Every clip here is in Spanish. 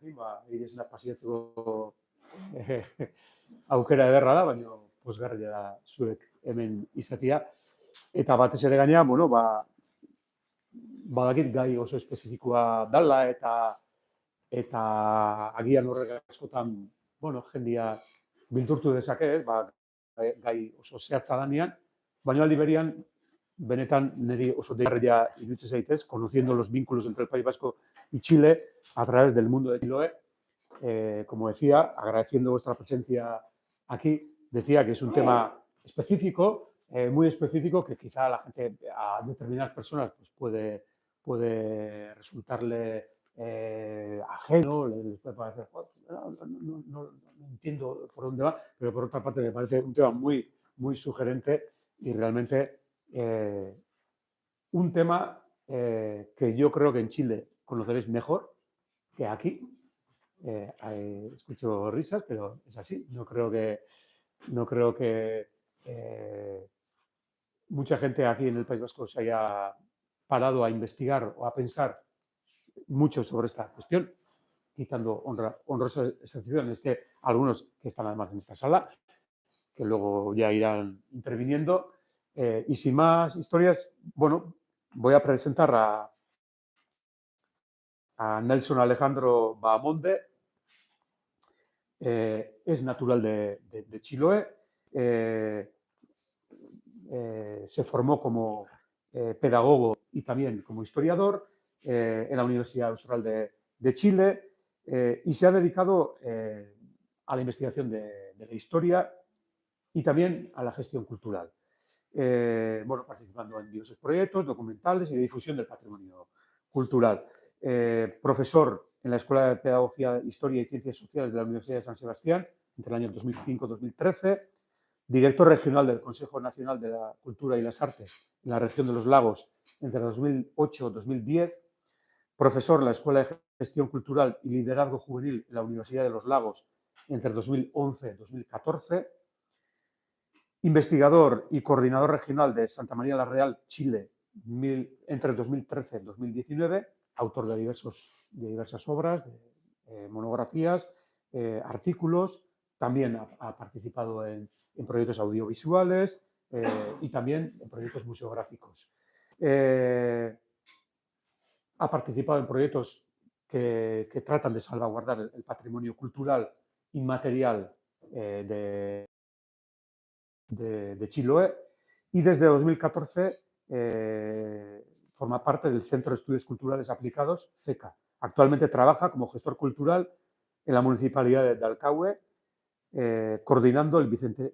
zurekin, egia esan da pasiatzeko aukera ederra da, baina pozgarria da zuek hemen izatea. Eta batez ere gainean, badakit gai oso espezifikoa dala eta agian horrek askotan, jendia bilturtu dezake, gai oso zehatza danean, baina aldi berian, benetan niri oso deigarria iruditzen zaitez, conociendo los vínculos entre el País Vasco y Chile a través del mundo de Chiloé. Como decía, agradeciendo vuestra presencia aquí, decía que es un tema específico, muy específico, que quizá a la gente, a determinadas personas, pues puede resultarle ajeno, les puede parecer, no entiendo por dónde va, pero por otra parte me parece un tema muy, muy sugerente y realmente un tema que yo creo que en Chile conoceréis mejor que aquí. Escucho risas, pero es así. No creo que mucha gente aquí en el País Vasco se haya parado a investigar o a pensar mucho sobre esta cuestión, quitando honrosas excepciones, que algunos que están además en esta sala, que luego ya irán interviniendo. Y sin más historias, voy a presentar a Nelson Alejandro Bahamonde. Es natural de Chiloé. Se formó como pedagogo y también como historiador en la Universidad Austral de Chile y se ha dedicado a la investigación de la historia y también a la gestión cultural. Participando en diversos proyectos documentales y de difusión del patrimonio cultural. Profesor en la Escuela de Pedagogía, Historia y Ciencias Sociales de la Universidad de San Sebastián entre el año 2005-2013. Director regional del Consejo Nacional de la Cultura y las Artes en la región de los Lagos entre 2008-2010. Profesor en la Escuela de Gestión Cultural y Liderazgo Juvenil en la Universidad de los Lagos entre 2011-2014. Investigador y coordinador regional de Santa María la Real, Chile, entre 2013 y 2019, autor de diversas obras, monografías, artículos, también ha participado en proyectos audiovisuales y también en proyectos museográficos. Ha participado en proyectos que tratan de salvaguardar el patrimonio cultural inmaterial de Chiloé y desde 2014 forma parte del Centro de Estudios Culturales Aplicados, CECA. Actualmente trabaja como gestor cultural en la Municipalidad de Dalcahue, coordinando el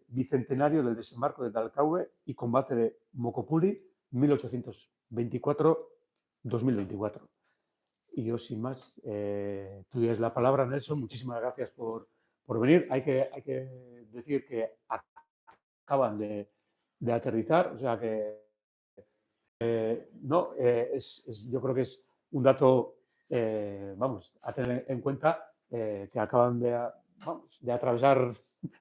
bicentenario del desembarco de Dalcahue y combate de Mocopuli 1824-2024. Y yo, sin más, tú tienes la palabra, Nelson. Muchísimas gracias por venir. Hay que decir que acaban de aterrizar, o sea que yo creo que es un dato, a tener en cuenta, que acaban de atravesar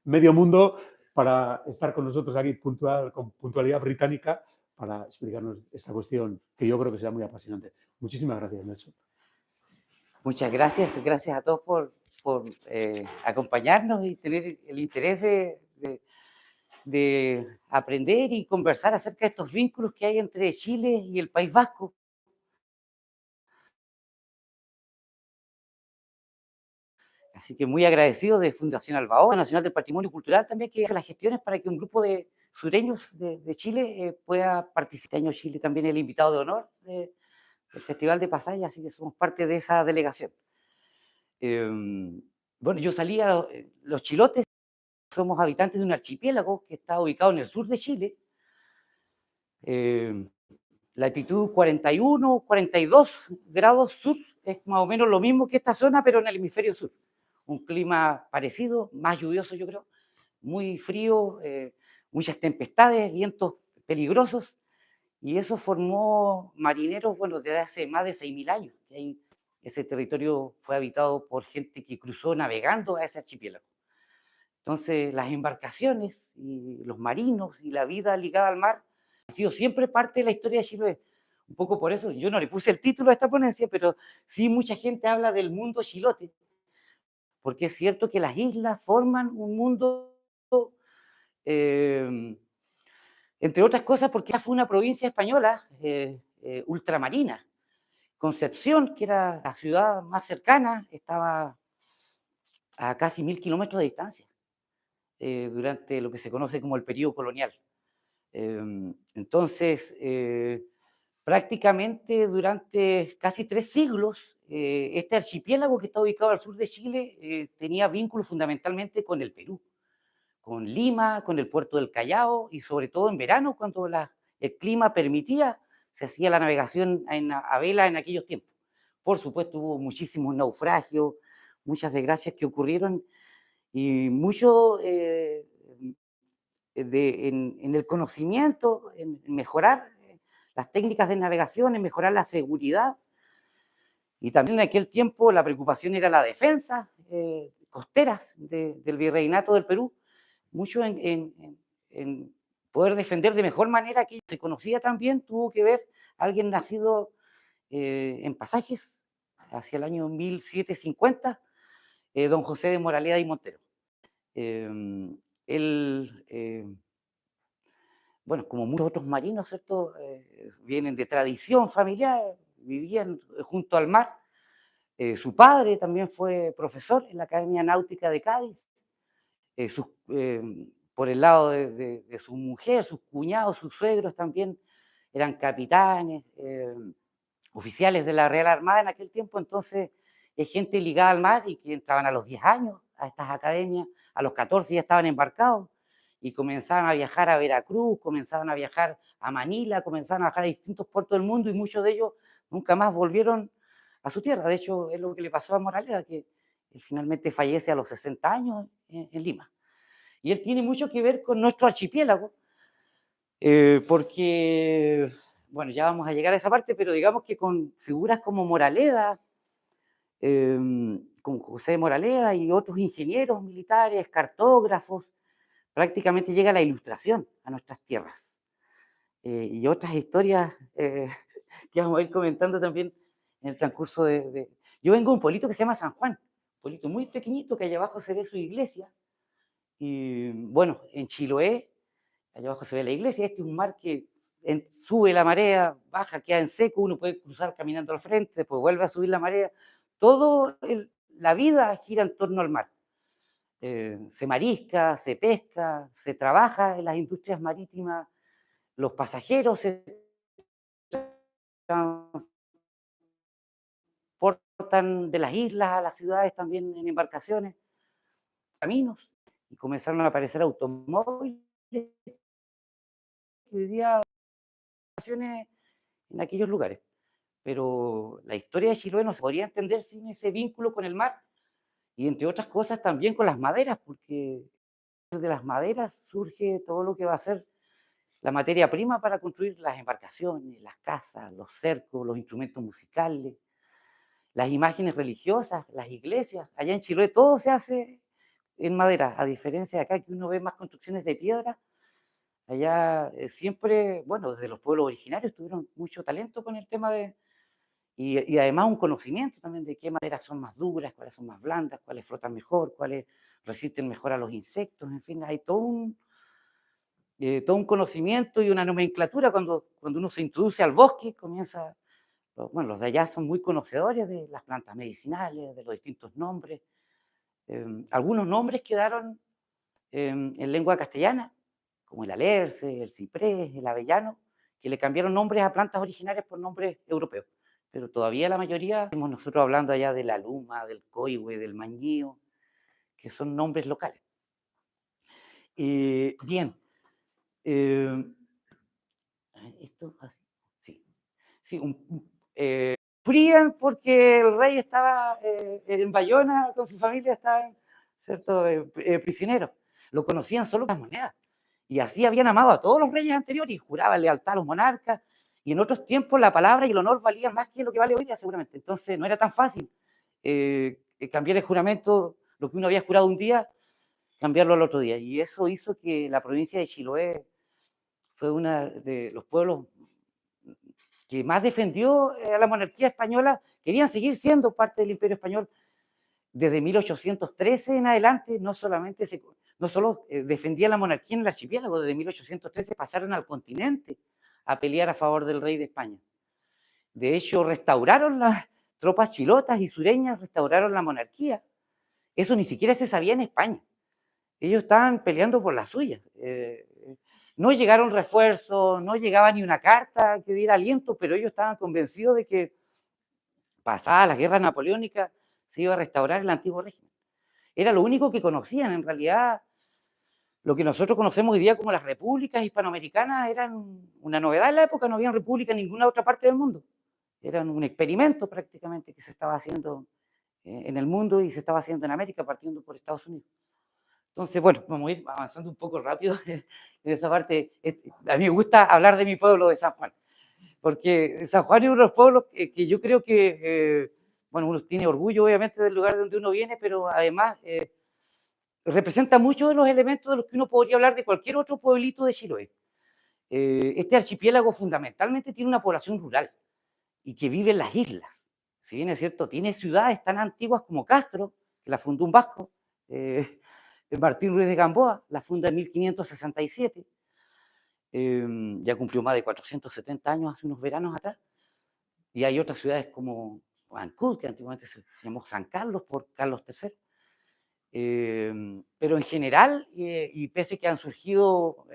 medio mundo para estar con nosotros aquí con puntualidad británica para explicarnos esta cuestión que yo creo que será muy apasionante. Muchísimas gracias, Nelson. Muchas gracias a todos por acompañarnos y tener el interés de aprender y conversar acerca de estos vínculos que hay entre Chile y el País Vasco. Así que muy agradecido de Fundación Albaoa, Nacional del Patrimonio Cultural también, que hace las gestiones para que un grupo de sureños de Chile pueda participar. Este año Chile también es el invitado de honor del Festival de Pasaya, así que somos parte de esa delegación. Yo salí a los chilotes. Somos habitantes de un archipiélago que está ubicado en el sur de Chile, latitud 41, 42 grados sur, es más o menos lo mismo que esta zona, pero en el hemisferio sur. Un clima parecido, más lluvioso yo creo, muy frío, muchas tempestades, vientos peligrosos, y eso formó marineros, desde hace más de 6.000 años. Ese territorio fue habitado por gente que cruzó navegando a ese archipiélago. Entonces, las embarcaciones y los marinos y la vida ligada al mar ha sido siempre parte de la historia de Chiloé. Un poco por eso, yo no le puse el título a esta ponencia, pero sí mucha gente habla del mundo chilote, porque es cierto que las islas forman un mundo, eh, entre otras cosas, porque fue una provincia española ultramarina. Concepción, que era la ciudad más cercana, estaba a casi 1000 kilómetros de distancia durante lo que se conoce como el periodo colonial. Entonces, prácticamente durante casi 3 siglos, este archipiélago que está ubicado al sur de Chile tenía vínculos fundamentalmente con el Perú, con Lima, con el puerto del Callao y sobre todo en verano, cuando el clima permitía, se hacía la navegación a vela en aquellos tiempos. Por supuesto, hubo muchísimos naufragios, muchas desgracias que ocurrieron y mucho en el conocimiento, en mejorar las técnicas de navegación, en mejorar la seguridad. Y también en aquel tiempo la preocupación era la defensa costeras del virreinato del Perú, mucho en poder defender de mejor manera que se conocía también, tuvo que ver alguien nacido en Pasajes hacia el año 1750, don José de Moraleda y Montero. Él bueno, como muchos otros marinos, ¿cierto? Vienen de tradición familiar, vivían junto al mar. Su padre también fue profesor en la Academia Náutica de Cádiz. Sus, por el lado de su mujer, sus cuñados, sus suegros también eran capitanes, oficiales de la Real Armada en aquel tiempo. Entonces, es gente ligada al mar y que entraban a los 10 años a estas academias, a los 14 ya estaban embarcados y comenzaban a viajar a Veracruz, comenzaban a viajar a Manila, comenzaban a viajar a distintos puertos del mundo y muchos de ellos nunca más volvieron a su tierra. De hecho, es lo que le pasó a Moraleda, que él finalmente fallece a los 60 años en Lima. Y él tiene mucho que ver con nuestro archipiélago, porque, bueno, ya vamos a llegar a esa parte, pero digamos que con figuras como Moraleda, con José Moraleda y otros ingenieros militares, cartógrafos, prácticamente llega la ilustración a nuestras tierras. Y otras historias que vamos a ir comentando también en el transcurso Yo vengo de un pueblito que se llama San Juan, un pueblito muy pequeñito que allá abajo se ve su iglesia. Y bueno, en Chiloé, allá abajo se ve la iglesia, este es un mar que sube la marea, baja, queda en seco, uno puede cruzar caminando al frente, después vuelve a subir la marea. La vida gira en torno al mar. Se marisca, se pesca, se trabaja en las industrias marítimas, los pasajeros se transportan de las islas a las ciudades también en embarcaciones, caminos, y comenzaron a aparecer automóviles que hoy día en aquellos lugares. Pero la historia de Chiloé no se podría entender sin ese vínculo con el mar y entre otras cosas también con las maderas, porque de las maderas surge todo lo que va a ser la materia prima para construir las embarcaciones, las casas, los cercos, los instrumentos musicales, las imágenes religiosas, las iglesias. Allá en Chiloé todo se hace en madera, a diferencia de acá que uno ve más construcciones de piedra. Allá siempre, bueno, desde los pueblos originarios tuvieron mucho talento con el tema y además un conocimiento también de qué maderas son más duras, cuáles son más blandas, cuáles flotan mejor, cuáles resisten mejor a los insectos, en fin, hay todo un conocimiento y una nomenclatura cuando uno se introduce al bosque, comienza, bueno, los de allá son muy conocedores de las plantas medicinales, de los distintos nombres. Algunos nombres quedaron en lengua castellana, como el alerce, el ciprés, el avellano, que le cambiaron nombres a plantas originarias por nombres europeos. Pero todavía la mayoría, estamos nosotros hablando allá de la luma, del coihue, del mañío, que son nombres locales. Bien, esto así, sí. Sí, frían porque el rey estaba en Bayona con su familia, estaban, ¿cierto?, prisioneros. Lo conocían solo por las monedas. Y así habían amado a todos los reyes anteriores y juraban lealtad a los monarcas. Y en otros tiempos la palabra y el honor valían más que lo que vale hoy día, seguramente. Entonces no era tan fácil cambiar el juramento, lo que uno había jurado un día, cambiarlo al otro día. Y eso hizo que la provincia de Chiloé fue uno de los pueblos que más defendió a la monarquía española. Querían seguir siendo parte del imperio español, desde 1813 en adelante, no solo defendía la monarquía en el archipiélago, desde 1813 pasaron al continente a pelear a favor del rey de España. De hecho, restauraron las tropas chilotas y sureñas, restauraron la monarquía. Eso ni siquiera se sabía en España. Ellos estaban peleando por la suya. No llegaron refuerzos, no llegaba ni una carta que diera aliento, pero ellos estaban convencidos de que pasada la guerra napoleónica se iba a restaurar el antiguo régimen. Era lo único que conocían. En realidad, lo que nosotros conocemos hoy día como las repúblicas hispanoamericanas eran una novedad en la época, no había república en ninguna otra parte del mundo. Eran un experimento prácticamente que se estaba haciendo en el mundo y se estaba haciendo en América, partiendo por Estados Unidos. Entonces, bueno, vamos a ir avanzando un poco rápido en esa parte. A mí me gusta hablar de mi pueblo de San Juan, porque San Juan es uno de los pueblos que yo creo que, bueno, uno tiene orgullo obviamente del lugar de donde uno viene, pero además representa muchos de los elementos de los que uno podría hablar de cualquier otro pueblito de Chiloé. Este archipiélago fundamentalmente tiene una población rural y que vive en las islas. Si bien es cierto, tiene ciudades tan antiguas como Castro, que la fundó un vasco, Martín Ruiz de Gamboa, la funda en 1567, ya cumplió más de 470 años hace unos veranos atrás, y hay otras ciudades como Ancud, que antiguamente se llamó San Carlos por Carlos III, pero en general, y pese que han surgido,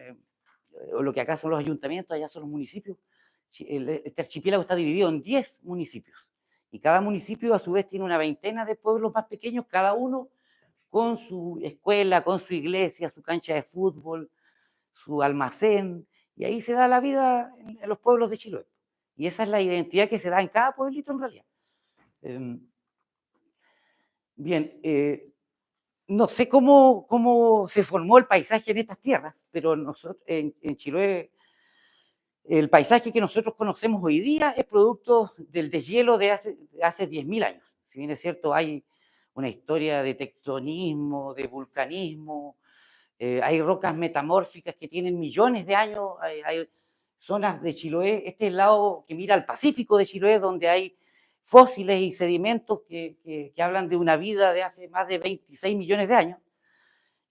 o lo que acá son los ayuntamientos, allá son los municipios, este archipiélago está dividido en 10 municipios, y cada municipio a su vez tiene una veintena de pueblos más pequeños, cada uno con su escuela, con su iglesia, su cancha de fútbol, su almacén, y ahí se da la vida en los pueblos de Chiloé. Y esa es la identidad que se da en cada pueblito en realidad. Bien, no sé cómo se formó el paisaje en estas tierras, pero nosotros en Chiloé, el paisaje que nosotros conocemos hoy día es producto del deshielo de hace 10.000 años. Si bien es cierto, hay una historia de tectonismo, de vulcanismo, hay rocas metamórficas que tienen millones de años, hay zonas de Chiloé, este es el lado que mira al Pacífico de Chiloé, donde hay fósiles y sedimentos que hablan de una vida de hace más de 26 millones de años.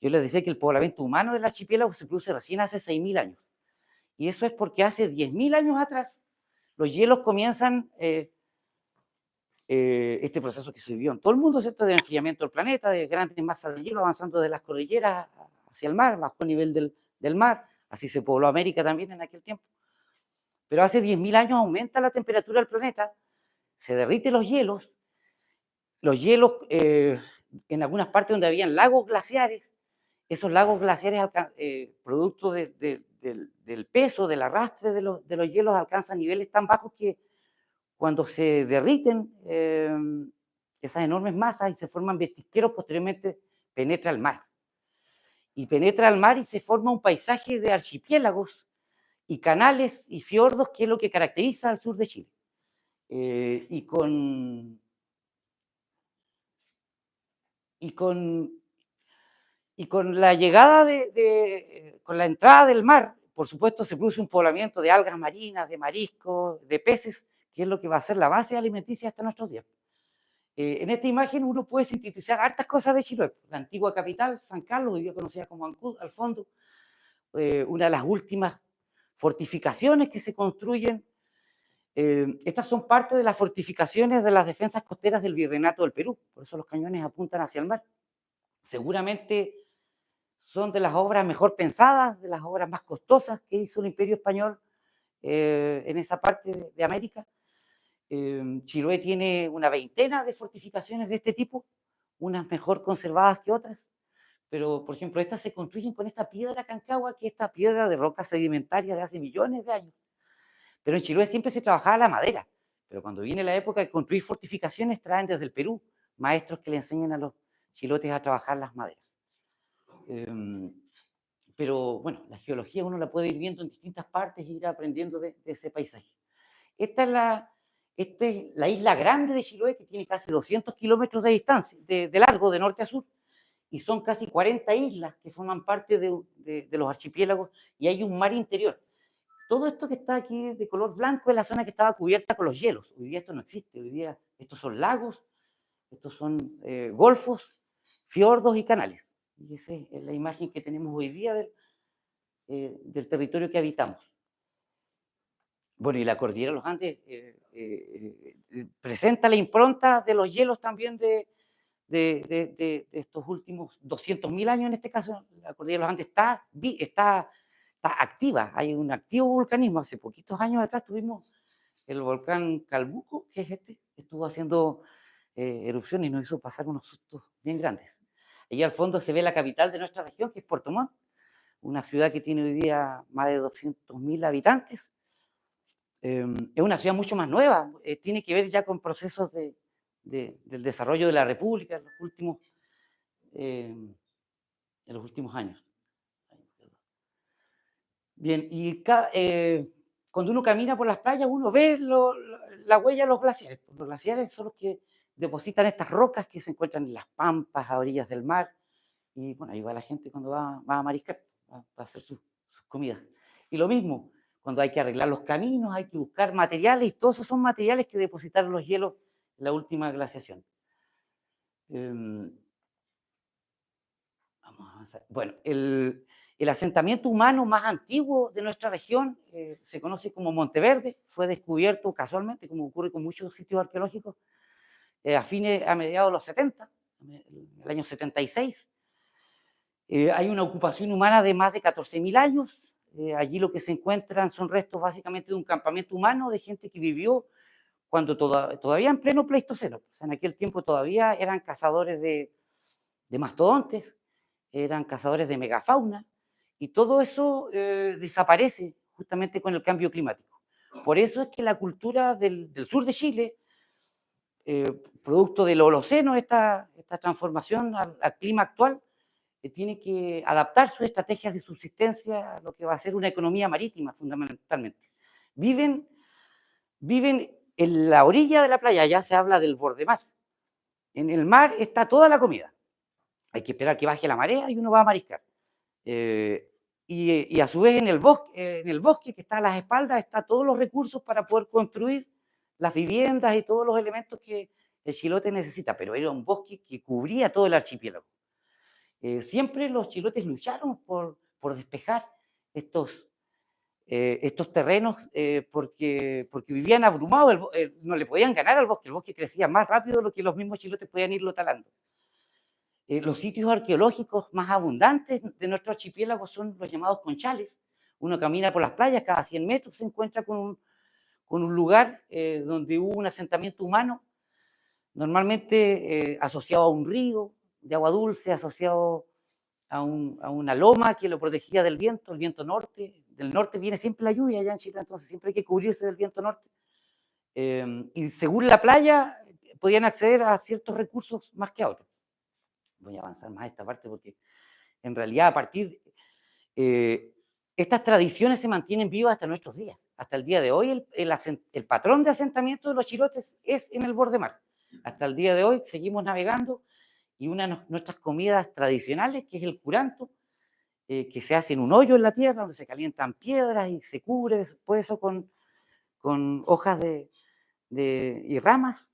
Yo les decía que el poblamiento humano del archipiélago se produce recién hace 6.000 años. Y eso es porque hace 10.000 años atrás los hielos comienzan este proceso que se vivió en todo el mundo, ¿cierto? De enfriamiento del planeta, de grandes masas de hielo avanzando de las cordilleras hacia el mar, bajo el nivel del mar. Así se pobló América también en aquel tiempo. Pero hace 10.000 años aumenta la temperatura del planeta, se derriten los hielos en algunas partes donde habían lagos glaciares, esos lagos glaciares, producto del peso, del arrastre de los hielos, alcanzan niveles tan bajos que cuando se derriten esas enormes masas y se forman ventisqueros, posteriormente penetra al mar. Y penetra al mar y se forma un paisaje de archipiélagos y canales y fiordos, que es lo que caracteriza al sur de Chile. Y con la llegada con la entrada del mar, por supuesto, se produce un poblamiento de algas marinas, de mariscos, de peces, que es lo que va a ser la base alimenticia hasta nuestros días. En esta imagen uno puede sintetizar hartas cosas de Chiloé. La antigua capital, San Carlos, hoy día conocida como Ancud, al fondo, una de las últimas fortificaciones que se construyen. Estas son parte de las fortificaciones de las defensas costeras del Virreinato del Perú, por eso los cañones apuntan hacia el mar. Seguramente son de las obras mejor pensadas, de las obras más costosas que hizo el Imperio Español en esa parte de América. Chiloé tiene una veintena de fortificaciones de este tipo, unas mejor conservadas que otras, pero por ejemplo estas se construyen con esta piedra cancagua, que es esta piedra de roca sedimentaria de hace millones de años. Pero en Chiloé siempre se trabajaba la madera, pero cuando viene la época de construir fortificaciones traen desde el Perú maestros que le enseñan a los chilotes a trabajar las maderas. Pero bueno, la geología uno la puede ir viendo en distintas partes y ir aprendiendo de ese paisaje. Esta es la isla grande de Chiloé, que tiene casi 200 kilómetros de distancia, de largo, de norte a sur, y son casi 40 islas que forman parte de los archipiélagos, y hay un mar interior. Todo esto que está aquí de color blanco es la zona que estaba cubierta con los hielos. Hoy día esto no existe, hoy día estos son lagos Estos son golfos, fiordos y canales. Y esa es la imagen que tenemos hoy día del territorio que habitamos. Bueno, y la cordillera de los Andes presenta la impronta de los hielos también de estos últimos 200.000 años. En este caso, la cordillera de los Andes está activa, hay un activo vulcanismo. Hace poquitos años atrás tuvimos el volcán Calbuco, que es este, que estuvo haciendo erupción y nos hizo pasar unos sustos bien grandes. Allí al fondo se ve la capital de nuestra región, que es Puerto Montt, una ciudad que tiene hoy día más de 200.000 habitantes. Es una ciudad mucho más nueva, tiene que ver ya con procesos del desarrollo de la República en los últimos años. Bien, y cuando uno camina por las playas, uno ve la huella de los glaciares. Los glaciares son los que depositan estas rocas que se encuentran en las pampas, a orillas del mar. Y bueno, ahí va la gente cuando va a mariscar, va a hacer sus comidas. Y lo mismo, cuando hay que arreglar los caminos, hay que buscar materiales, y todos esos son materiales que depositaron los hielos en la última glaciación. Vamos a avanzar. Bueno, el asentamiento humano más antiguo de nuestra región se conoce como Monteverde, fue descubierto casualmente, como ocurre con muchos sitios arqueológicos, a mediados de los 70, el año 76. Hay una ocupación humana de más de 14.000 años. Allí lo que se encuentran son restos básicamente de un campamento humano de gente que vivió cuando todavía en pleno Pleistoceno. O sea, en aquel tiempo todavía eran cazadores de mastodontes, eran cazadores de megafauna, y todo eso desaparece justamente con el cambio climático. Por eso es que la cultura del sur de Chile, producto del Holoceno, esta transformación al clima actual, tiene que adaptar sus estrategias de subsistencia a lo que va a ser una economía marítima, fundamentalmente. Viven en la orilla de la playa, ya se habla del borde mar. En el mar está toda la comida. Hay que esperar que baje la marea y uno va a mariscar. Y a su vez en el bosque que está a las espaldas, está todos los recursos para poder construir las viviendas y todos los elementos que el chilote necesita, pero era un bosque que cubría todo el archipiélago. Siempre los chilotes lucharon por despejar estos terrenos porque vivían abrumados, no le podían ganar al bosque, el bosque crecía más rápido de lo que los mismos chilotes podían irlo talando. Los sitios arqueológicos más abundantes de nuestro archipiélago son los llamados conchales. Uno camina por las playas, cada 100 metros se encuentra con un lugar donde hubo un asentamiento humano, normalmente asociado a un río de agua dulce, asociado a una loma que lo protegía del viento, el viento norte. Del norte viene siempre la lluvia allá en Chile, entonces siempre hay que cubrirse del viento norte. Y según la playa, podían acceder a ciertos recursos más que a otros. Voy a avanzar más esta parte porque en realidad a partir estas tradiciones se mantienen vivas hasta nuestros días. Hasta el día de hoy el patrón de asentamiento de los chilotes es en el borde mar. Hasta el día de hoy seguimos navegando y una de nuestras comidas tradicionales, que es el curanto, que se hace en un hoyo en la tierra donde se calientan piedras y se cubre después eso con hojas y ramas.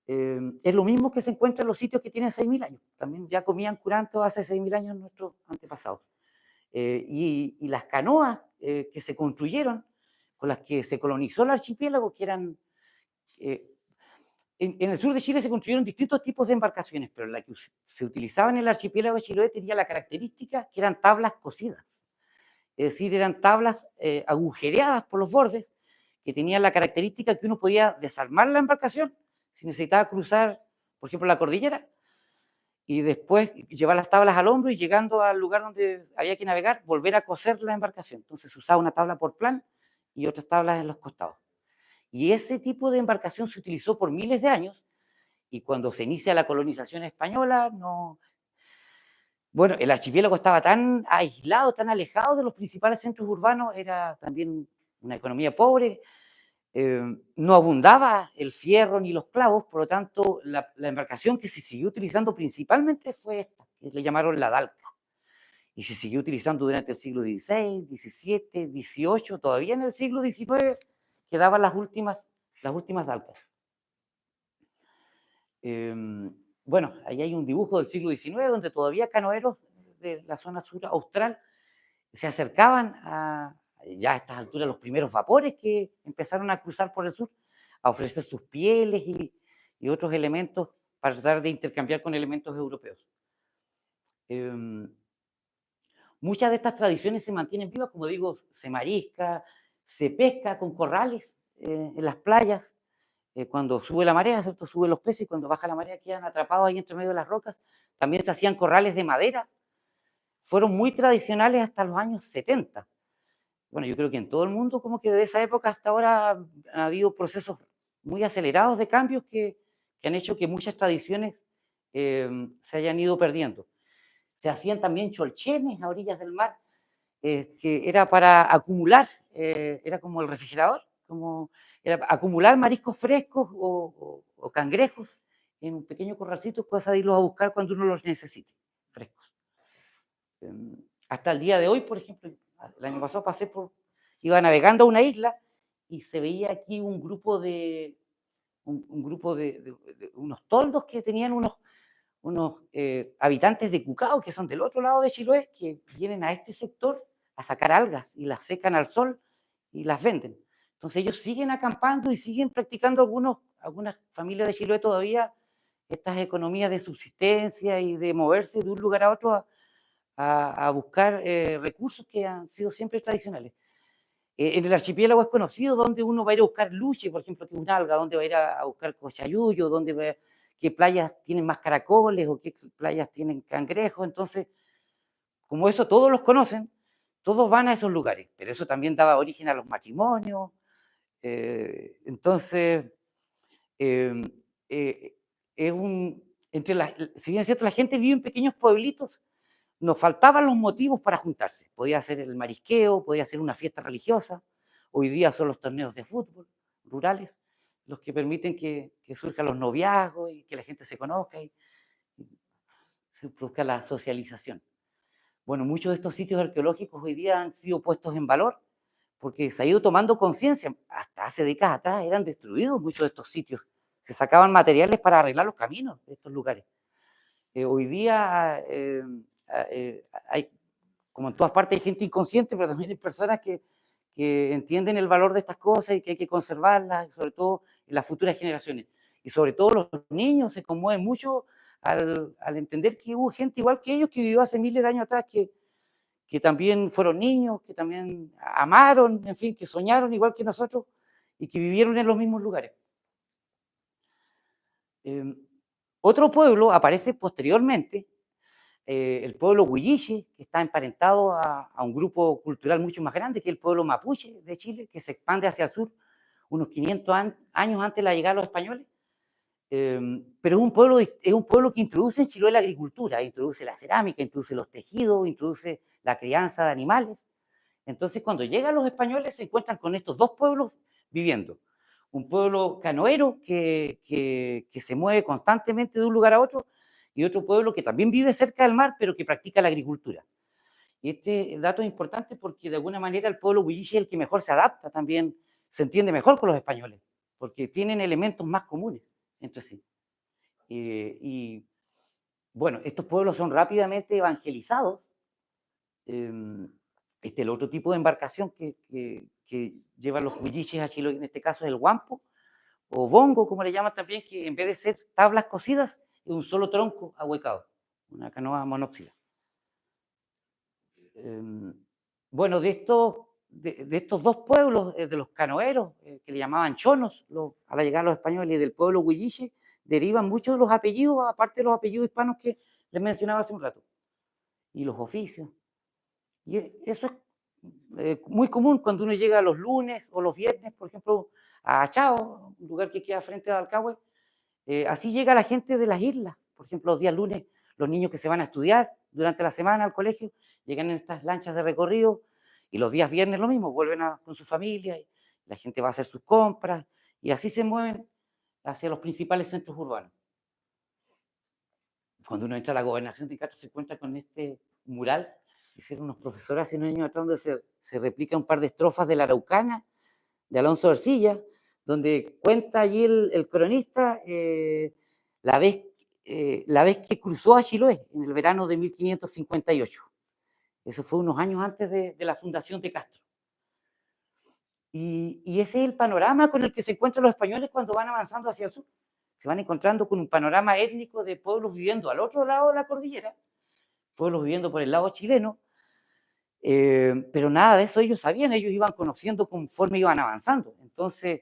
Es lo mismo que se encuentra en los sitios que tienen 6.000 años. También ya comían curanto hace 6.000 años nuestros antepasados. Y las canoas que se construyeron, con las que se colonizó el archipiélago, que eran... en el sur de Chile se construyeron distintos tipos de embarcaciones, pero la que se utilizaba en el archipiélago de Chiloé tenía la característica que eran tablas cosidas. Es decir, eran tablas agujereadas por los bordes, que tenían la característica que uno podía desarmar la embarcación si necesitaba cruzar, por ejemplo, la cordillera, y después llevar las tablas al hombro y llegando al lugar donde había que navegar, volver a coser la embarcación. Entonces se usaba una tabla por plan y otras tablas en los costados. Y ese tipo de embarcación se utilizó por miles de años, y cuando se inicia la colonización española, bueno, el archipiélago estaba tan aislado, tan alejado de los principales centros urbanos, era también una economía pobre, no abundaba el fierro ni los clavos, por lo tanto, la embarcación que se siguió utilizando principalmente fue esta, que le llamaron la dalca, y se siguió utilizando durante el siglo XVI, XVII, XVIII, todavía en el siglo XIX quedaban las últimas dalcas. bueno, ahí hay un dibujo del siglo XIX donde todavía canoeros de la zona sur austral se acercaban ya a estas alturas, los primeros vapores que empezaron a cruzar por el sur, a ofrecer sus pieles y otros elementos para tratar de intercambiar con elementos europeos. Em, Muchas de estas tradiciones se mantienen vivas, como digo, se marisca, se pesca con corrales en las playas. Cuando sube la marea, ¿cierto? Suben los peces y cuando baja la marea quedan atrapados ahí entre medio de las rocas. También se hacían corrales de madera. Fueron muy tradicionales hasta los años 70. Bueno, yo creo que en todo el mundo, como que desde esa época hasta ahora han habido procesos muy acelerados de cambios que han hecho que muchas tradiciones se hayan ido perdiendo. Se hacían también cholchenes a orillas del mar, que era para acumular, era como el refrigerador, como era acumular mariscos frescos o cangrejos en un pequeño corralcito, cosa de irlos a buscar cuando uno los necesite, frescos. Hasta el día de hoy, por ejemplo, el año pasado iba navegando a una isla y se veía aquí un grupo de unos toldos que tenían unos habitantes de Cucao, que son del otro lado de Chiloé, que vienen a este sector a sacar algas y las secan al sol y las venden. Entonces ellos siguen acampando y siguen practicando algunas familias de Chiloé todavía estas economías de subsistencia y de moverse de un lugar a otro a buscar recursos que han sido siempre tradicionales. En el archipiélago es conocido donde uno va a ir a buscar luche, por ejemplo, que es un alga, donde va a ir a buscar cochayuyo, qué playas tienen más caracoles o qué playas tienen cangrejos. Entonces, como eso todos los conocen, todos van a esos lugares, pero eso también daba origen a los matrimonios. Entonces, eh, eh, si bien es cierto, la gente vive en pequeños pueblitos, nos faltaban los motivos para juntarse. Podía ser el marisqueo, podía ser una fiesta religiosa. Hoy día son los torneos de fútbol rurales los que permiten que surjan los noviazgos y que la gente se conozca y se produzca la socialización. Bueno, muchos de estos sitios arqueológicos hoy día han sido puestos en valor porque se ha ido tomando conciencia. Hasta hace décadas atrás eran destruidos muchos de estos sitios. Se sacaban materiales para arreglar los caminos de estos lugares. Hoy día hay, como en todas partes, hay gente inconsciente, pero también hay personas que entienden el valor de estas cosas y que hay que conservarlas, sobre todo en las futuras generaciones. Y sobre todo los niños se conmueven mucho al entender que hubo gente igual que ellos que vivió hace miles de años atrás, que también fueron niños, que también amaron, en fin, que soñaron igual que nosotros y que vivieron en los mismos lugares. Otro pueblo aparece posteriormente, el pueblo huilliche, que está emparentado a un grupo cultural mucho más grande que el pueblo mapuche de Chile, que se expande hacia el sur unos 500 años antes de la llegada de los españoles. Pero es un pueblo que introduce en Chiloé la agricultura, introduce la cerámica, introduce los tejidos, introduce la crianza de animales. Entonces, cuando llegan los españoles, se encuentran con estos dos pueblos viviendo. Un pueblo canoero que se mueve constantemente de un lugar a otro, y otro pueblo que también vive cerca del mar, pero que practica la agricultura. Y este dato es importante porque de alguna manera el pueblo huilliche es el que mejor se adapta también, se entiende mejor con los españoles, porque tienen elementos más comunes entre sí. Y bueno, estos pueblos son rápidamente evangelizados. El otro tipo de embarcación que llevan los huilliches a Chiloé, en este caso es el guampo, o bongo, como le llaman también, que en vez de ser tablas cosidas, es un solo tronco ahuecado, una canoa monóxida. Bueno, de estos dos pueblos, de los canoeros, que le llamaban chonos a la llegada de los españoles, y del pueblo huilliche, derivan muchos de los apellidos, aparte de los apellidos hispanos que les mencionaba hace un rato, y los oficios. Y eso es muy común cuando uno llega los lunes o los viernes, por ejemplo, a Achao, un lugar que queda frente a Alcagüe. Así llega la gente de las islas. Por ejemplo, los días lunes, los niños que se van a estudiar durante la semana al colegio, llegan en estas lanchas de recorrido, y los días viernes lo mismo, vuelven con su familia, y la gente va a hacer sus compras, y así se mueven hacia los principales centros urbanos. Cuando uno entra a la gobernación de Castro se encuentra con este mural que hicieron unos profesores hace unos años atrás, donde se replica un par de estrofas de la Araucana, de Alonso Ercilla, donde cuenta allí el cronista la vez la vez que cruzó a Chiloé en el verano de 1558. Eso fue unos años antes de la fundación de Castro. Y ese es el panorama con el que se encuentran los españoles cuando van avanzando hacia el sur. Se van encontrando con un panorama étnico de pueblos viviendo al otro lado de la cordillera, pueblos viviendo por el lado chileno, pero nada de eso ellos sabían, ellos iban conociendo conforme iban avanzando. Entonces,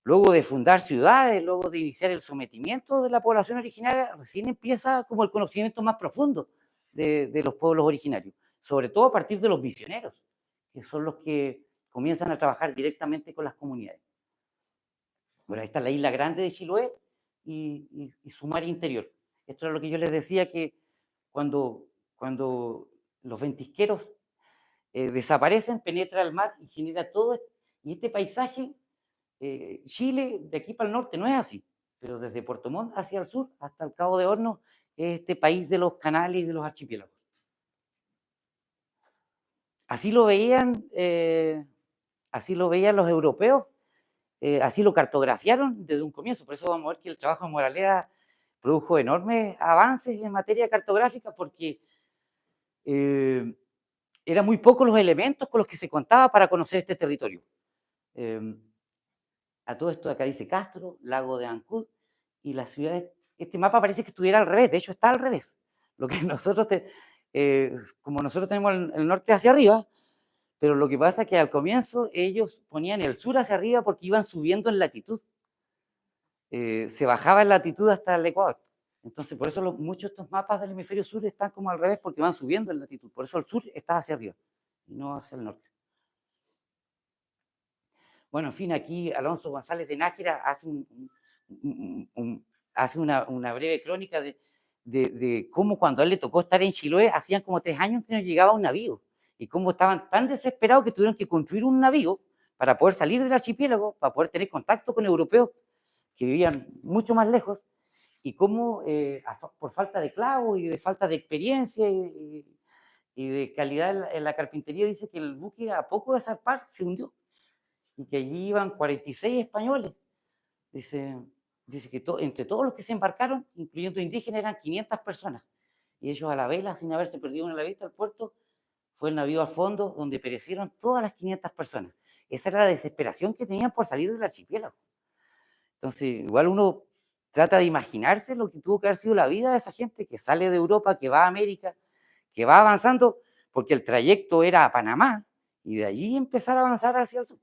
luego de fundar ciudades, luego de iniciar el sometimiento de la población originaria, recién empieza como el conocimiento más profundo de los pueblos originarios, sobre todo a partir de los misioneros, que son los que comienzan a trabajar directamente con las comunidades. Bueno, ahí está la isla grande de Chiloé y su mar interior. Esto es lo que yo les decía, que cuando los ventisqueros desaparecen, penetra el mar y genera todo y este paisaje. Chile, de aquí para el norte, no es así, pero desde Puerto Montt hacia el sur, hasta el Cabo de Hornos, es este país de los canales y de los archipiélagos. Así lo veían, así lo veían los europeos, así lo cartografiaron desde un comienzo. Por eso vamos a ver que el trabajo de Moraleda produjo enormes avances en materia cartográfica, porque eran muy pocos los elementos con los que se contaba para conocer este territorio. A todo esto acá dice Castro, Lago de Ancud, y las ciudades, este mapa parece que estuviera al revés, de hecho está al revés. Lo que nosotros, como nosotros tenemos el norte hacia arriba, pero lo que pasa es que al comienzo ellos ponían el sur hacia arriba porque iban subiendo en latitud. Se bajaba en latitud hasta el Ecuador. Entonces, por eso muchos de estos mapas del hemisferio sur están como al revés, porque van subiendo en latitud. Por eso el sur está hacia arriba y no hacia el norte. Bueno, en fin, aquí Alonso González de Nájera hace, hace una breve crónica de cómo cuando a él le tocó estar en Chiloé, hacían como 3 años que no llegaba un navío, y cómo estaban tan desesperados que tuvieron que construir un navío para poder salir del archipiélago, para poder tener contacto con europeos que vivían mucho más lejos, y cómo por falta de clavos y de falta de experiencia y de calidad en la carpintería, dice que el buque a poco de zarpar se hundió y que allí iban 46 españoles. Dice que entre todos los que se embarcaron, incluyendo indígenas, eran 500 personas. Y ellos a la vela, sin haberse perdido en la vista del puerto, fue el navío al fondo donde perecieron todas las 500 personas. Esa era la desesperación que tenían por salir del archipiélago. Entonces, igual uno trata de imaginarse lo que tuvo que haber sido la vida de esa gente que sale de Europa, que va a América, que va avanzando, porque el trayecto era a Panamá, y de allí empezar a avanzar hacia el sur.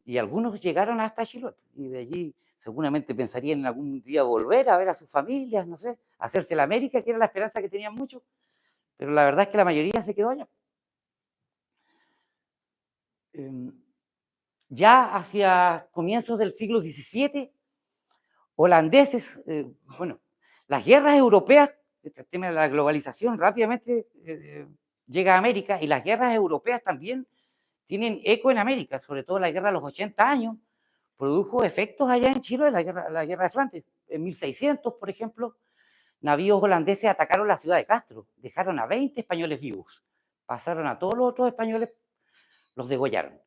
Y algunos llegaron hasta Chiloé, y de allí seguramente pensarían en algún día volver a ver a sus familias, no sé, hacerse la América, que era la esperanza que tenían muchos, pero la verdad es que la mayoría se quedó allá. Ya hacia comienzos del siglo XVII, holandeses, bueno, las guerras europeas, el tema de la globalización rápidamente llega a América, y las guerras europeas también tienen eco en América, sobre todo la guerra de los 80 años, produjo efectos allá en Chile, la guerra de Flandes. En 1600, por ejemplo, navíos holandeses atacaron la ciudad de Castro, dejaron a 20 españoles vivos, pasaron a todos los otros españoles, los degollaron.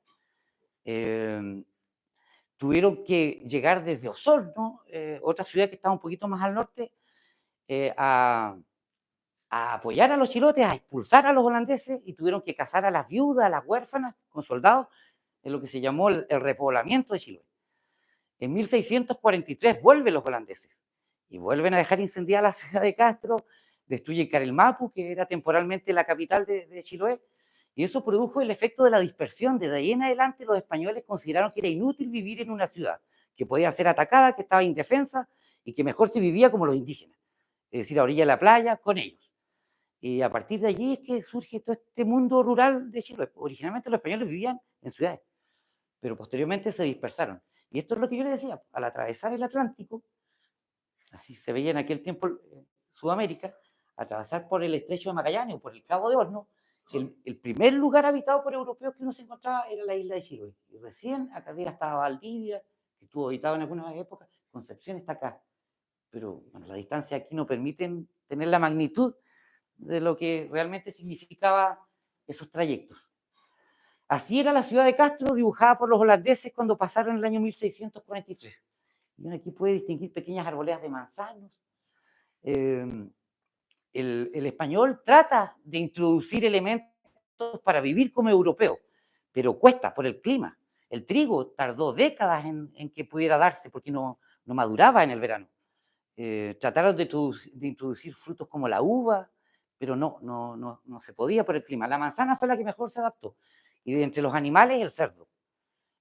Tuvieron que llegar desde Osorno, otra ciudad que estaba un poquito más al norte, a apoyar a los chilotes, a expulsar a los holandeses, y tuvieron que cazar a las viudas, a las huérfanas, con soldados, en lo que se llamó el repoblamiento de Chiloé. En 1643 vuelven los holandeses y vuelven a dejar incendiada la ciudad de Castro, destruyen Carelmapu, que era temporalmente la capital de Chiloé, y eso produjo el efecto de la dispersión. Desde ahí en adelante los españoles consideraron que era inútil vivir en una ciudad, que podía ser atacada, que estaba indefensa y que mejor se vivía como los indígenas, es decir, a orilla de la playa, con ellos. Y a partir de allí es que surge todo este mundo rural de Chiloé. Originalmente los españoles vivían en ciudades, pero posteriormente se dispersaron. Y esto es lo que yo les decía, al atravesar el Atlántico, así se veía en aquel tiempo Sudamérica, atravesar por el estrecho de Magallanes o por el Cabo de Hornos, el primer lugar habitado por europeos que uno se encontraba era la isla de Chiloé. Y recién acá arriba estaba Valdivia, que estuvo habitado en algunas épocas, Concepción está acá. Pero bueno, la distancia aquí no permiten tener la magnitud de lo que realmente significaba esos trayectos. Así era la ciudad de Castro, dibujada por los holandeses cuando pasaron el año 1643. Y uno aquí puede distinguir pequeñas arboledas de manzanos, eh, el español trata de introducir elementos para vivir como europeo, pero cuesta por el clima. El trigo tardó décadas en que pudiera darse porque no maduraba en el verano. Trataron de introducir frutos como la uva, pero no se podía por el clima. La manzana fue la que mejor se adaptó. Y de entre los animales, el cerdo.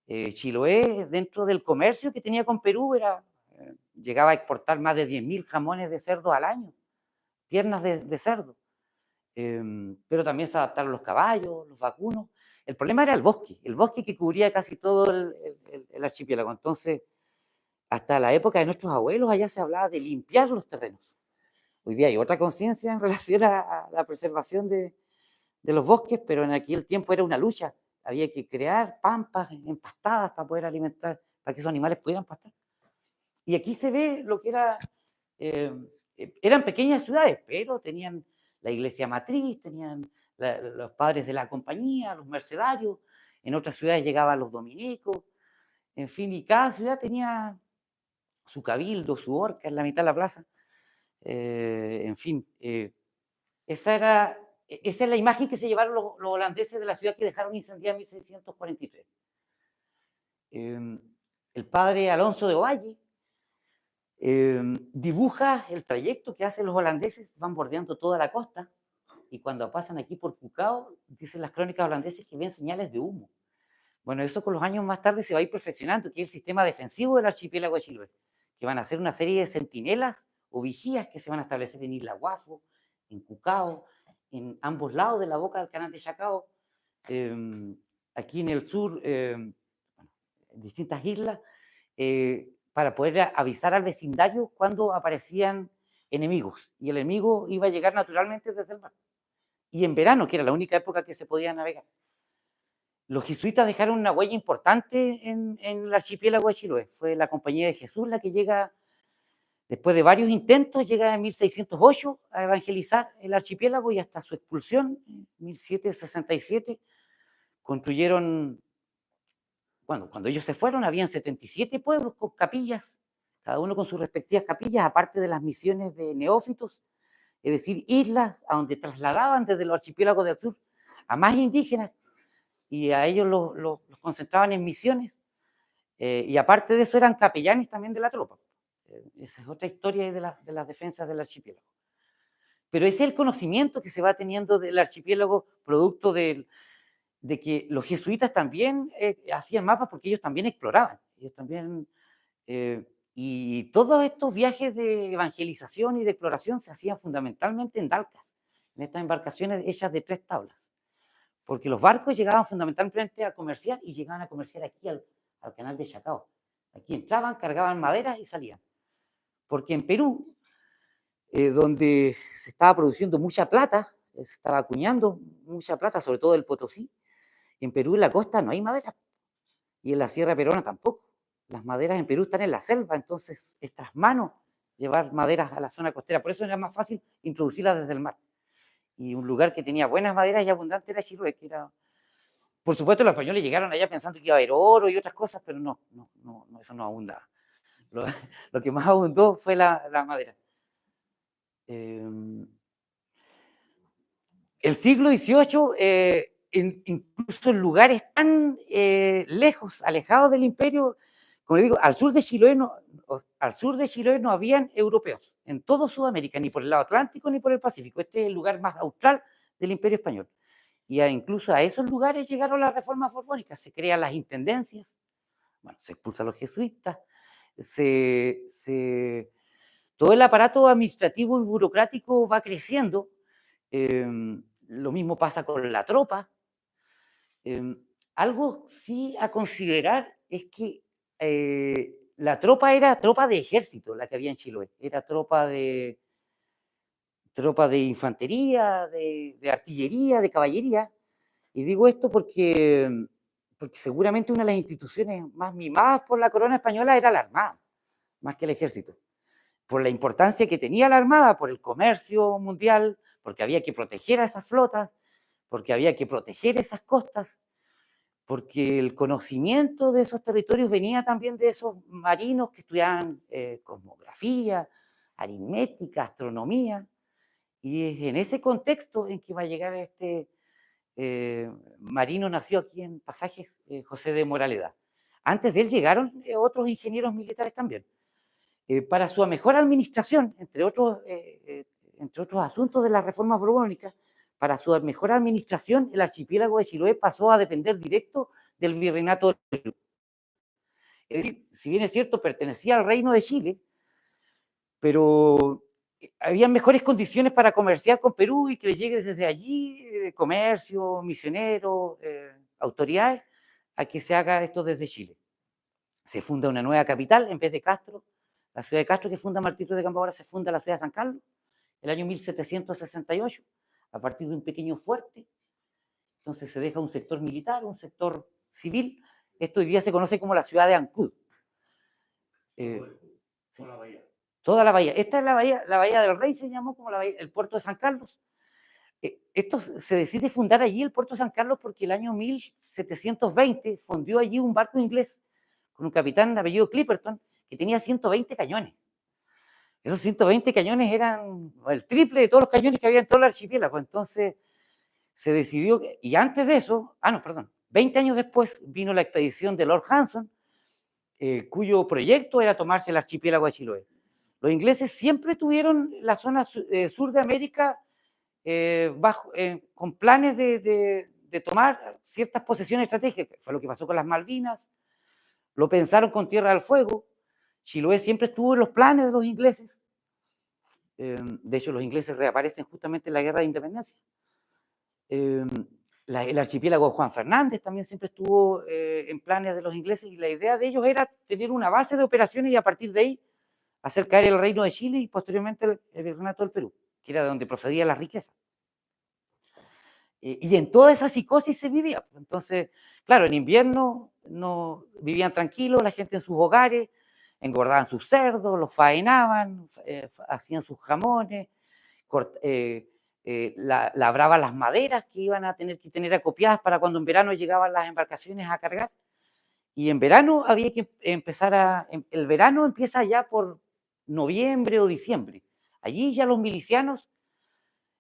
Chiloé, dentro del comercio que tenía con Perú, llegaba a exportar más de 10.000 jamones de cerdo al año, piernas de cerdo. Pero también se adaptaron los caballos, los vacunos. El problema era el bosque que cubría casi todo el archipiélago. Entonces, hasta la época de nuestros abuelos, allá se hablaba de limpiar los terrenos. Hoy día hay otra conciencia en relación a la preservación de los bosques, pero en aquel tiempo era una lucha. Había que crear pampas empastadas para poder alimentar, para que esos animales pudieran pastar. Y aquí se ve lo que eran pequeñas ciudades, pero tenían la iglesia matriz, tenían los padres de la compañía, los mercedarios, en otras ciudades llegaban los dominicos, en fin, y cada ciudad tenía su cabildo, su horca en la mitad de la plaza. En fin, esa es la imagen que se llevaron los holandeses de la ciudad que dejaron incendiada en 1643. El padre Alonso de Ovalle dibuja el trayecto que hacen los holandeses, van bordeando toda la costa, y cuando pasan aquí por Cucao, dicen las crónicas holandesas que ven señales de humo. Bueno, eso con los años más tarde se va a ir perfeccionando, que es el sistema defensivo del archipiélago de Chiloé, que van a ser una serie de centinelas o vigías que se van a establecer en Isla Guafo, en Cucao, en ambos lados de la boca del canal de Chacao, aquí en el sur, en distintas islas, para poder avisar al vecindario cuando aparecían enemigos. Y el enemigo iba a llegar naturalmente desde el mar. Y en verano, que era la única época que se podía navegar. Los jesuitas dejaron una huella importante en el archipiélago de Chiloé. Fue la Compañía de Jesús la que llega, después de varios intentos, llega en 1608 a evangelizar el archipiélago, y hasta su expulsión en 1767 construyeron, bueno, cuando ellos se fueron habían 77 pueblos con capillas, cada uno con sus respectivas capillas, aparte de las misiones de neófitos, es decir, islas a donde trasladaban desde los archipiélagos del sur a más indígenas, y a ellos los concentraban en misiones, y aparte de eso eran capellanes también de la tropa. Esa es otra historia de las defensas del archipiélago. Pero ese es el conocimiento que se va teniendo del archipiélago, producto de que los jesuitas también hacían mapas, porque ellos también exploraban, ellos también, y todos estos viajes de evangelización y de exploración se hacían fundamentalmente en dalcas, en estas embarcaciones hechas de 3 tablas, porque los barcos llegaban fundamentalmente a comerciar, y llegaban a comerciar aquí al canal de Chacao. Aquí entraban, cargaban maderas y salían. Porque en Perú, donde se estaba produciendo mucha plata, se estaba acuñando mucha plata, sobre todo el Potosí, en Perú en la costa no hay madera, y en la Sierra Peruana tampoco. Las maderas en Perú están en la selva, entonces es tras mano llevar maderas a la zona costera. Por eso era más fácil introducirlas desde el mar. Y un lugar que tenía buenas maderas y abundante era Chiloé, que era... Por supuesto, los españoles llegaron allá pensando que iba a haber oro y otras cosas, pero no, eso no abundaba. Lo que más abundó fue la madera. El siglo XVIII, incluso en lugares tan lejos, alejados del imperio, como le digo, al sur de Chiloé no habían europeos, en todo Sudamérica, ni por el lado Atlántico ni por el Pacífico. Este es el lugar más austral del imperio español. Y incluso a esos lugares llegaron las reformas borbónicas, se crean las intendencias, bueno, se expulsan a los jesuitas, todo el aparato administrativo y burocrático va creciendo. Lo mismo pasa con la tropa. Algo sí a considerar es que la tropa era tropa de ejército, la que había en Chiloé. Era tropa de infantería, de artillería, de caballería. Y digo esto porque seguramente una de las instituciones más mimadas por la corona española era la Armada, más que el ejército. Por la importancia que tenía la Armada, por el comercio mundial, porque había que proteger a esas flotas, porque había que proteger esas costas, porque el conocimiento de esos territorios venía también de esos marinos que estudiaban cosmografía, aritmética, astronomía, y es en ese contexto en que va a llegar este marino. Nació aquí en Pasajes, José de Moraleda. Antes de él llegaron otros ingenieros militares también. Para su mejor administración, entre otros asuntos de las reformas borbónicas, para su mejor administración, el archipiélago de Chiloé pasó a depender directo del virreinato del Perú. Es decir, si bien es cierto, pertenecía al Reino de Chile, pero había mejores condiciones para comerciar con Perú y que le llegue desde allí comercio, misioneros, autoridades, a que se haga esto desde Chile. Se funda una nueva capital en vez de Castro, la ciudad de Castro que funda Martín de Campo. Ahora se funda la ciudad de San Carlos, el año 1768, a partir de un pequeño fuerte. Entonces se deja un sector militar, un sector civil. Esto hoy día se conoce como la ciudad de Ancud. Toda la bahía. Toda la bahía. Esta es la bahía del Rey, se llamó como el puerto de San Carlos. Esto se decide fundar allí el puerto de San Carlos porque el año 1720 fundió allí un barco inglés con un capitán de apellido Clipperton que tenía 120 cañones. Esos 120 cañones eran el triple de todos los cañones que había en todo el archipiélago. Entonces se decidió, y antes de eso, 20 años después vino la expedición de Lord Hanson, cuyo proyecto era tomarse el archipiélago de Chiloé. Los ingleses siempre tuvieron la zona sur de América con planes de tomar ciertas posesiones estratégicas. Fue lo que pasó con las Malvinas, lo pensaron con Tierra del Fuego. Chiloé siempre estuvo en los planes de los ingleses. De hecho, los ingleses reaparecen justamente en la Guerra de Independencia. El archipiélago de Juan Fernández también siempre estuvo en planes de los ingleses, y la idea de ellos era tener una base de operaciones y a partir de ahí hacer caer el Reino de Chile y posteriormente el Virreinato del Perú, que era de donde procedía la riqueza. Y en toda esa psicosis se vivía. Entonces, claro, en invierno no vivían tranquilos, la gente en sus hogares, engordaban sus cerdos, los faenaban, hacían sus jamones, labraban las maderas que iban a tener que tener acopiadas para cuando en verano llegaban las embarcaciones a cargar. Y en verano había que empezar el verano empieza ya por noviembre o diciembre. Allí ya los milicianos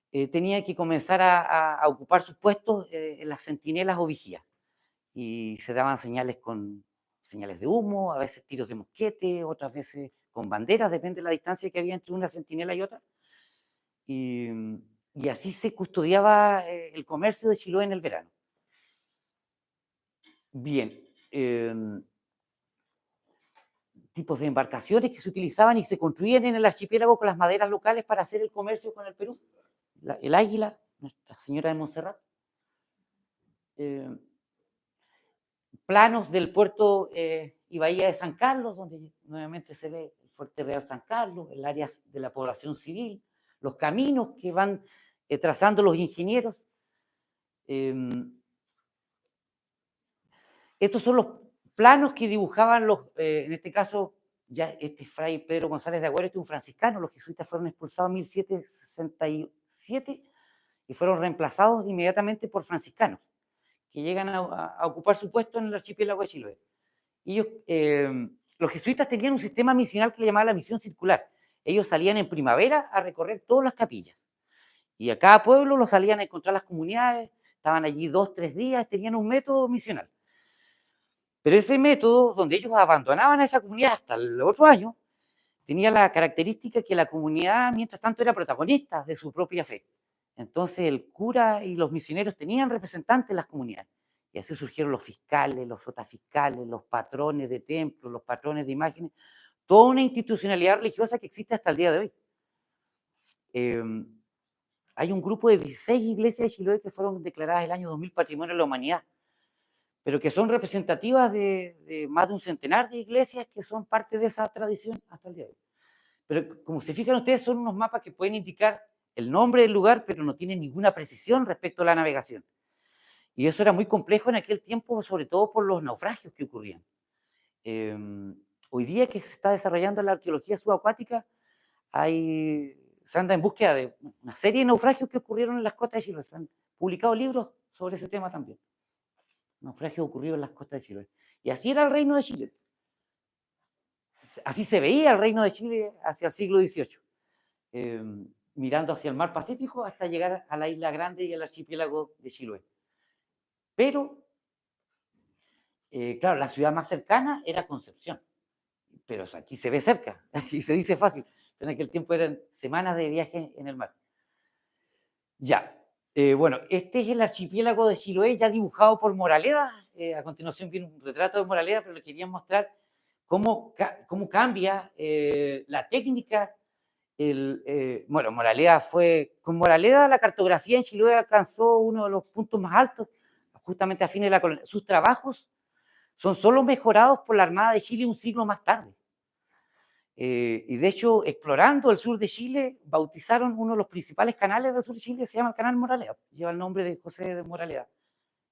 tenían que comenzar a ocupar sus puestos en las centinelas o vigías. Y se daban señales con señales de humo, a veces tiros de mosquete, otras veces con banderas, depende de la distancia que había entre una centinela y otra. Y así se custodiaba el comercio de Chiloé en el verano. Bien, tipos de embarcaciones que se utilizaban y se construían en el archipiélago con las maderas locales para hacer el comercio con el Perú. El Águila, Nuestra Señora de Montserrat. Planos del puerto y bahía de San Carlos, donde nuevamente se ve el Fuerte Real San Carlos, el área de la población civil, los caminos que van trazando los ingenieros. Estos son los planos que dibujaban en este caso, ya este fray Pedro González de Agüero, este es un franciscano. Los jesuitas fueron expulsados en 1767 y fueron reemplazados inmediatamente por franciscanos, que llegan a ocupar su puesto en el archipiélago de Chiloé. Ellos, los jesuitas tenían un sistema misional que le llamaba la misión circular. Ellos salían en primavera a recorrer todas las capillas. Y a cada pueblo lo salían a encontrar las comunidades, estaban allí 2, 3 días, tenían un método misional. Pero ese método, donde ellos abandonaban a esa comunidad hasta el otro año, tenía la característica que la comunidad, mientras tanto, era protagonista de su propia fe. Entonces el cura y los misioneros tenían representantes en las comunidades. Y así surgieron los fiscales, los sotafiscales, los patrones de templos, los patrones de imágenes, toda una institucionalidad religiosa que existe hasta el día de hoy. Hay un grupo de 16 iglesias de Chiloé que fueron declaradas el año 2000 Patrimonio de la Humanidad, pero que son representativas de más de un centenar de iglesias que son parte de esa tradición hasta el día de hoy. Pero como se fijan ustedes, son unos mapas que pueden indicar el nombre del lugar, pero no tienen ninguna precisión respecto a la navegación. Y eso era muy complejo en aquel tiempo, sobre todo por los naufragios que ocurrían. Hoy día que se está desarrollando la arqueología subacuática, se anda en búsqueda de una serie de naufragios que ocurrieron en las costas de Chiloé. Se han publicado libros sobre ese tema también. Naufragios ocurridos en las costas de Chiloé. Y así era el Reino de Chile. Así se veía el Reino de Chile hacia el siglo XVIII. mirando hacia el mar Pacífico hasta llegar a la Isla Grande y al archipiélago de Chiloé. Pero, claro, la ciudad más cercana era Concepción, pero aquí se ve cerca y se dice fácil, pero en aquel tiempo eran semanas de viaje en el mar. Ya, bueno, este es el archipiélago de Chiloé ya dibujado por Moraleda. A continuación viene un retrato de Moraleda, pero le quería mostrar cómo cambia la técnica. Bueno, Moraleda con Moraleda la cartografía en Chiloé alcanzó uno de los puntos más altos, justamente a fines de la colonia. Sus trabajos son solo mejorados por la Armada de Chile un siglo más tarde. Y de hecho, explorando el sur de Chile, bautizaron uno de los principales canales del sur de Chile, se llama el Canal Moraleda, lleva el nombre de José de Moraleda.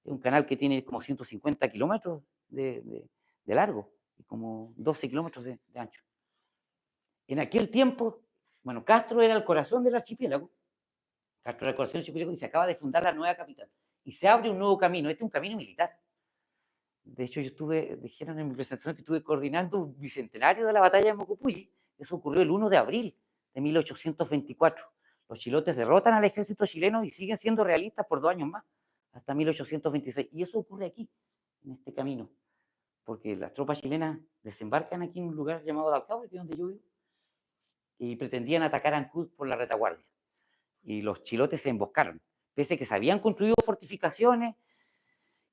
Es un canal que tiene como 150 kilómetros de largo y como 12 kilómetros de ancho. En aquel tiempo, bueno, Castro era el corazón del archipiélago, Castro era el corazón del archipiélago y se acaba de fundar la nueva capital. Y se abre un nuevo camino, este es un camino militar. De hecho, dijeron en mi presentación que estuve coordinando un bicentenario de la batalla de Mocupulli. Eso ocurrió el 1 de abril de 1824. Los chilotes derrotan al ejército chileno y siguen siendo realistas por 2 años más, hasta 1826. Y eso ocurre aquí, en este camino, porque las tropas chilenas desembarcan aquí en un lugar llamado Dalcao, que es donde yo vivo, y pretendían atacar a Ancud por la retaguardia. Y los chilotes se emboscaron, pese a que se habían construido fortificaciones,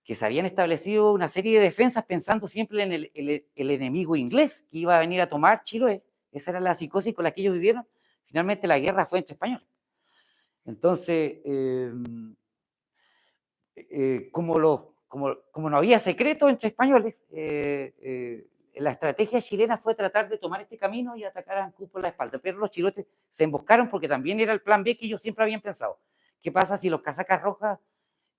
que se habían establecido una serie de defensas pensando siempre en el enemigo inglés que iba a venir a tomar Chiloé. Esa era la psicosis con la que ellos vivieron. Finalmente la guerra fue entre españoles. Entonces, como no había secreto entre españoles, la estrategia chilena fue tratar de tomar este camino y atacar a Ancud por la espalda. Pero los chilotes se emboscaron porque también era el plan B que ellos siempre habían pensado. ¿Qué pasa si los casacas rojas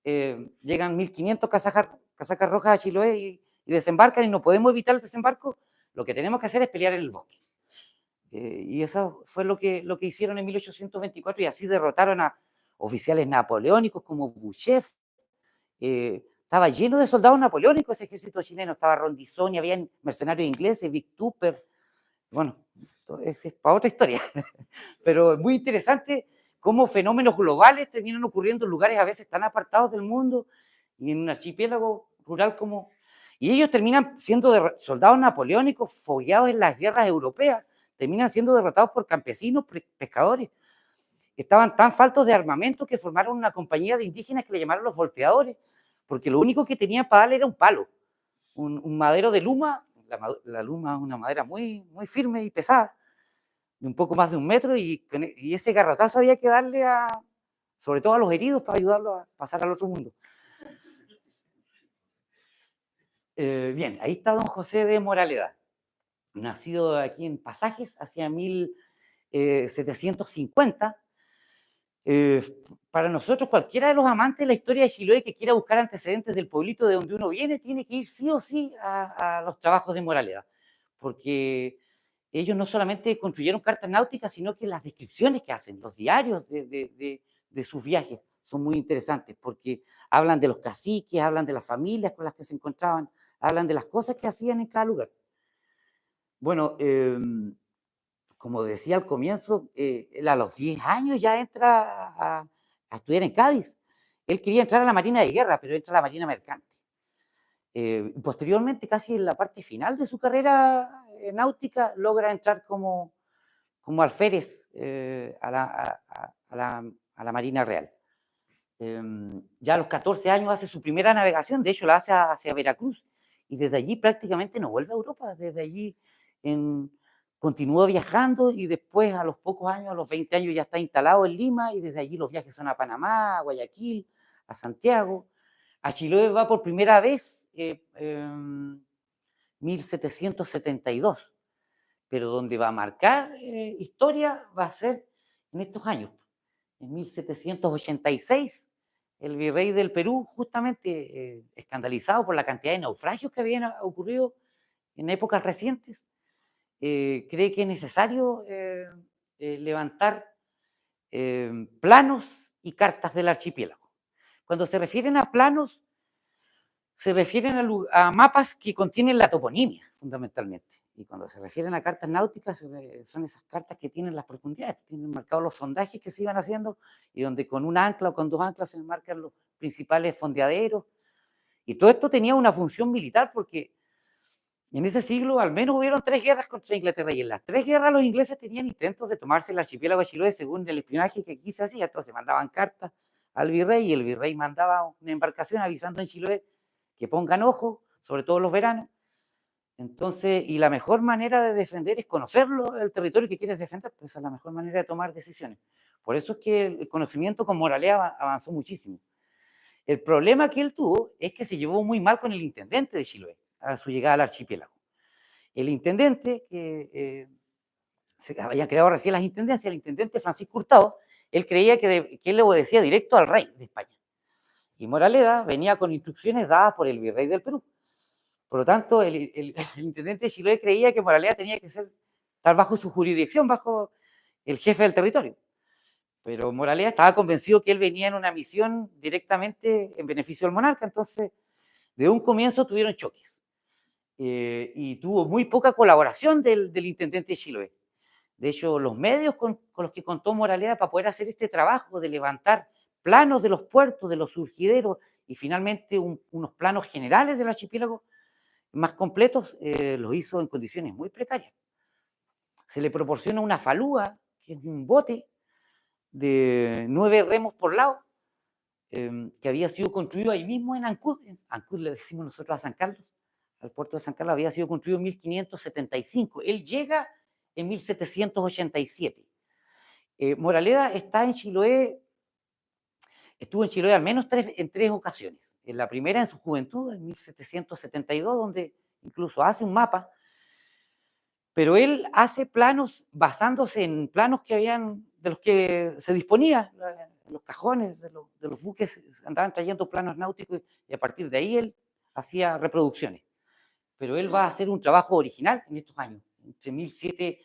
llegan 1500 casacas rojas a Chiloé y desembarcan y no podemos evitar el desembarco? Lo que tenemos que hacer es pelear en el bosque. Y eso fue lo que hicieron en 1824 y así derrotaron a oficiales napoleónicos como Boucheff. Estaba lleno de soldados napoleónicos ese ejército chileno, estaba Rondizoni, había mercenarios ingleses, Vic Tupper. Bueno, es para otra historia, pero es muy interesante cómo fenómenos globales terminan ocurriendo en lugares a veces tan apartados del mundo y en un archipiélago rural como... Y ellos terminan siendo soldados napoleónicos fogueados en las guerras europeas, terminan siendo derrotados por campesinos, pescadores. Estaban tan faltos de armamento que formaron una compañía de indígenas que le llamaron los volteadores, porque lo único que tenían para darle era un palo, un madero de luma. La luma es una madera muy, muy firme y pesada, de un poco más de 1 metro, y ese garrotazo había que darle sobre todo a los heridos para ayudarlos a pasar al otro mundo. Bien, ahí está don José de Moraleda, nacido aquí en Pasajes hacia 1750. Para nosotros, cualquiera de los amantes de la historia de Chiloé que quiera buscar antecedentes del pueblito de donde uno viene, tiene que ir sí o sí a los trabajos de Moraleda, porque ellos no solamente construyeron cartas náuticas, sino que las descripciones que hacen, los diarios de sus viajes son muy interesantes, porque hablan de los caciques, hablan de las familias con las que se encontraban, hablan de las cosas que hacían en cada lugar. Bueno, como decía al comienzo, él a los 10 años ya entra a estudiar en Cádiz. Él quería entrar a la Marina de Guerra, pero entra a la Marina Mercante. Posteriormente, casi en la parte final de su carrera náutica, logra entrar como alférez a la Marina Real. Ya a los 14 años hace su primera navegación, de hecho la hace hacia Veracruz, y desde allí prácticamente no vuelve a Europa. Desde allí continúa viajando y después a los pocos años, a los 20 años, ya está instalado en Lima, y desde allí los viajes son a Panamá, a Guayaquil, a Santiago. A Chiloé va por primera vez en 1772, pero donde va a marcar historia va a ser en estos años. En 1786, el virrey del Perú, justamente escandalizado por la cantidad de naufragios que habían ocurrido en épocas recientes, cree que es necesario levantar planos y cartas del archipiélago. Cuando se refieren a planos, se refieren a mapas que contienen la toponimia. fundamentalmente. Y cuando se refieren a cartas náuticas, son esas cartas que tienen las profundidades, tienen marcados los sondajes que se iban haciendo y donde con un ancla o con dos anclas se marcan los principales fondeaderos. Y todo esto tenía una función militar porque en ese siglo al menos hubieron 3 guerras contra Inglaterra y en las 3 guerras los ingleses tenían intentos de tomarse el archipiélago de Chiloé según el espionaje que aquí se hacía. Entonces mandaban cartas al virrey y el virrey mandaba una embarcación avisando en Chiloé que pongan ojo, sobre todo los veranos. Entonces, y la mejor manera de defender es conocerlo, el territorio que quieres defender, pues esa es la mejor manera de tomar decisiones. Por eso es que el conocimiento con Moralea avanzó muchísimo. El problema que él tuvo es que se llevó muy mal con el intendente de Chiloé a su llegada al archipiélago. El intendente, que se habían creado recién las intendencias, el intendente Francisco Hurtado, él creía que él le obedecía directo al rey de España. Y Moraleda venía con instrucciones dadas por el virrey del Perú. Por lo tanto, el intendente de Chiloé creía que Moraleda tenía que estar bajo su jurisdicción, bajo el jefe del territorio. Pero Moraleda estaba convencido que él venía en una misión directamente en beneficio del monarca, entonces de un comienzo tuvieron choques. Y tuvo muy poca colaboración del intendente de Chiloé. De hecho, los medios con los que contó Moraleda para poder hacer este trabajo de levantar planos de los puertos, de los surgideros y finalmente unos planos generales del archipiélago más completos, los hizo en condiciones muy precarias. Se le proporciona una falúa, que es un bote de 9 remos por lado, que había sido construido ahí mismo en Ancud. En Ancud le decimos nosotros a San Carlos, al puerto de San Carlos, había sido construido en 1575. Él llega en 1787. Moraleda está en Chiloé, estuvo en Chiloé al menos en 3 ocasiones. En la primera en su juventud, en 1772, donde incluso hace un mapa, pero él hace planos basándose en planos que habían, de los que se disponía, los cajones de los buques andaban trayendo planos náuticos y a partir de ahí él hacía reproducciones. Pero él va a hacer un trabajo original en estos años, entre 1007.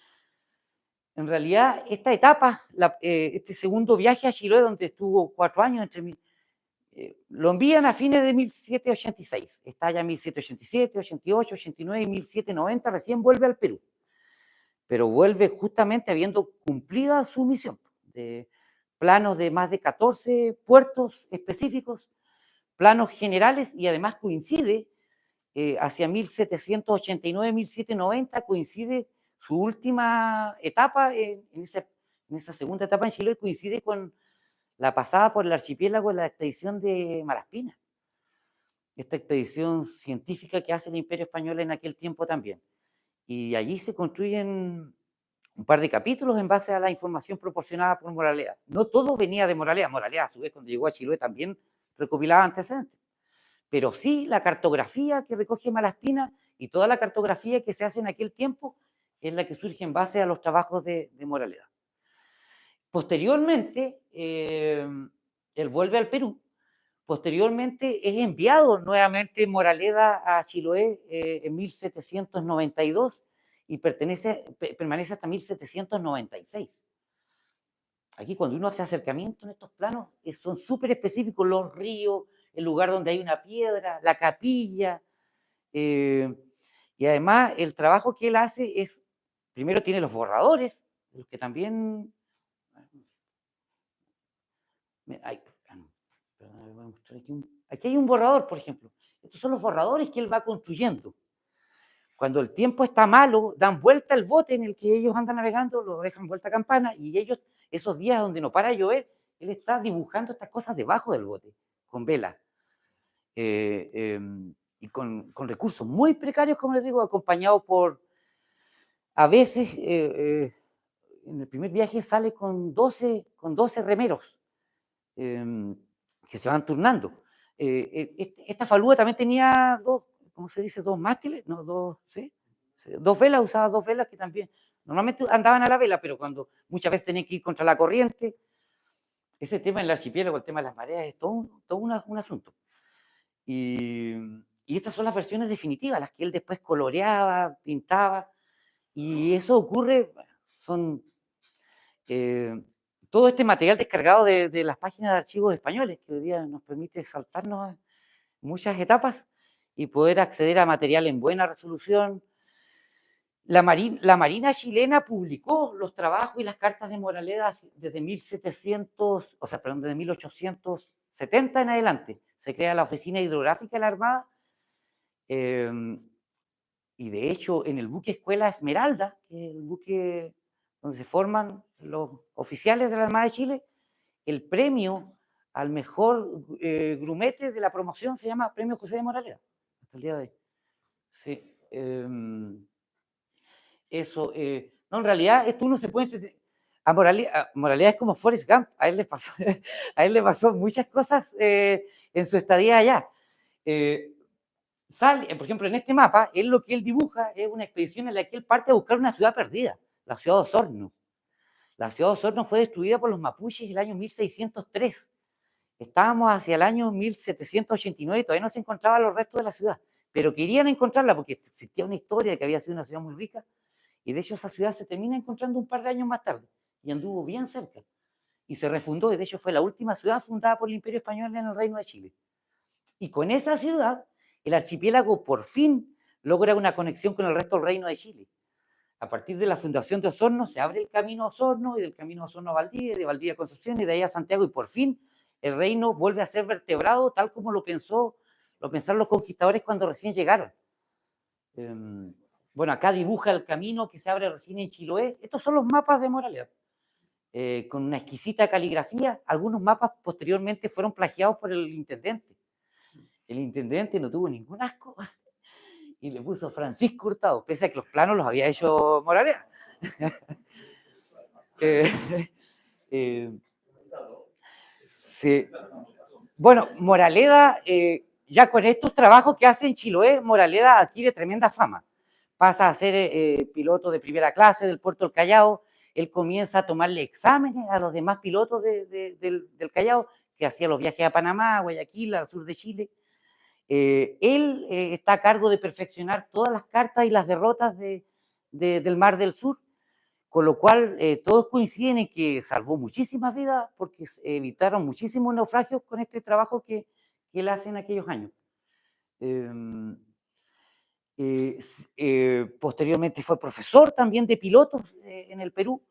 En realidad, esta etapa, este segundo viaje a Chiloé, donde estuvo 4 años, lo envían a fines de 1786. Está ya en 1787, 88, 89 y 1790, recién vuelve al Perú. Pero vuelve justamente habiendo cumplido su misión de planos de más de 14 puertos específicos, planos generales, y además coincide hacia 1789, 1790, coincide su última etapa en esa segunda etapa en Chile, coincide con la pasada por el archipiélago en la expedición de Malaspina, esta expedición científica que hace el Imperio Español en aquel tiempo también. Y allí se construyen un par de capítulos en base a la información proporcionada por Moraleda. No todo venía de Moraleda. Moraleda, a su vez, cuando llegó a Chiloé, también recopilaba antecedentes. Pero sí la cartografía que recoge Malaspina y toda la cartografía que se hace en aquel tiempo es la que surge en base a los trabajos de Moraleda. Posteriormente, él vuelve al Perú. Posteriormente es enviado nuevamente Moraleda a Chiloé en 1792 y permanece hasta 1796. Aquí cuando uno hace acercamiento en estos planos, son súper específicos los ríos, el lugar donde hay una piedra, la capilla, y además el trabajo que él hace es, primero tiene los borradores, los que también... Aquí hay un borrador, por ejemplo. Estos son los borradores que él va construyendo. Cuando el tiempo está malo, dan vuelta el bote en el que ellos andan navegando, lo dejan vuelta a campana, y ellos, esos días donde no para de llover, él está dibujando estas cosas debajo del bote, con vela. Y con recursos muy precarios, como les digo, acompañado por, a veces, en el primer viaje sale con 12 remeros que se van turnando. Esta falúa también tenía ¿cómo se dice? 2 mástiles, no, 2, ¿sí? 2 velas, usaba 2 velas que también, normalmente andaban a la vela, pero cuando muchas veces tenían que ir contra la corriente. Ese tema en el archipiélago, el tema de las mareas, es todo un asunto. Y estas son las versiones definitivas, las que él después coloreaba, pintaba, y eso ocurre, todo este material descargado de las páginas de archivos españoles, que hoy día nos permite saltarnos muchas etapas y poder acceder a material en buena resolución, La Marina chilena publicó los trabajos y las cartas de Moraleda desde 1700, o sea, perdón, desde 1870 en adelante. Se crea la Oficina Hidrográfica de la Armada, y de hecho en el buque Escuela Esmeralda, que es el buque donde se forman los oficiales de la Armada de Chile, el premio al mejor grumete de la promoción se llama Premio José de Moraleda, hasta el día de hoy. Sí, eso, no, en realidad esto uno se puede... Moraleda es como Forrest Gump, a él le pasó, a él le pasó muchas cosas en su estadía allá. Por ejemplo, en este mapa, lo que él dibuja es una expedición en la que él parte a buscar una ciudad perdida, la ciudad de Osorno. La ciudad de Osorno fue destruida por los mapuches en el año 1603. Estábamos hacia el año 1789 y todavía no se encontraban los restos de la ciudad, pero querían encontrarla porque existía una historia de que había sido una ciudad muy rica, y de hecho esa ciudad se termina encontrando un par de años más tarde y anduvo bien cerca y se refundó, y de hecho fue la última ciudad fundada por el Imperio Español en el Reino de Chile. Y con esa ciudad el archipiélago por fin logra una conexión con el resto del Reino de Chile. A partir de la fundación de Osorno se abre el camino a Osorno, y del camino a Osorno a Valdivia, y de Valdivia a Concepción, y de ahí a Santiago, y por fin el reino vuelve a ser vertebrado tal como lo pensaron los conquistadores cuando recién llegaron. Bueno, acá dibuja el camino que se abre recién en Chiloé. Estos son los mapas de Moraleda, con una exquisita caligrafía. Algunos mapas posteriormente fueron plagiados por el intendente. El intendente no tuvo ningún asco y le puso Francisco Hurtado, pese a que los planos los había hecho Moraleda. Sí. Bueno, Moraleda, ya con estos trabajos que hace en Chiloé, Moraleda adquiere tremenda fama. Pasa a ser piloto de primera clase del puerto del Callao. Él comienza a tomarle exámenes a los demás pilotos del Callao, que hacían los viajes a Panamá, a Guayaquil, al sur de Chile. Él está a cargo de perfeccionar todas las cartas y las derrotas del Mar del Sur, con lo cual todos coinciden en que salvó muchísimas vidas porque evitaron muchísimos naufragios con este trabajo que él hace en aquellos años. Posteriormente fue profesor también de pilotos en el Perú.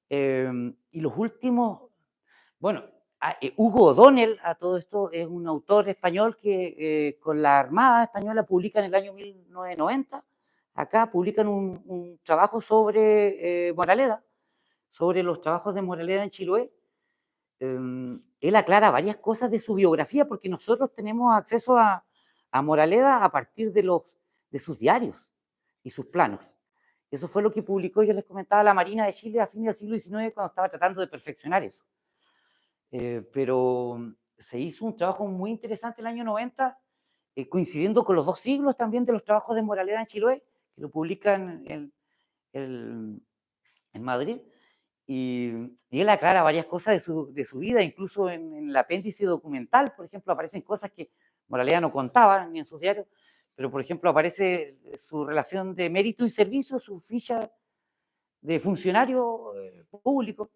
Y los últimos, bueno, Hugo O'Donnell, a todo esto, es un autor español que con la Armada Española publica en el año 1990. Acá publican un trabajo sobre Moraleda, sobre los trabajos de Moraleda en Chiloé. Él aclara varias cosas de su biografía porque nosotros tenemos acceso a Moraleda a partir de sus diarios y sus planos. Eso fue lo que publicó, yo les comentaba, la Marina de Chile a fines del siglo XIX cuando estaba tratando de perfeccionar eso. Pero se hizo un trabajo muy interesante en el año 90, coincidiendo con los 2 siglos también de los trabajos de Moraleda en Chiloé, que lo publican en Madrid. Y él aclara varias cosas de su vida, incluso en el apéndice documental, por ejemplo, aparecen cosas que Moraleda no contaba ni en sus diarios, pero por ejemplo aparece su relación de mérito y servicio, su ficha de funcionario público,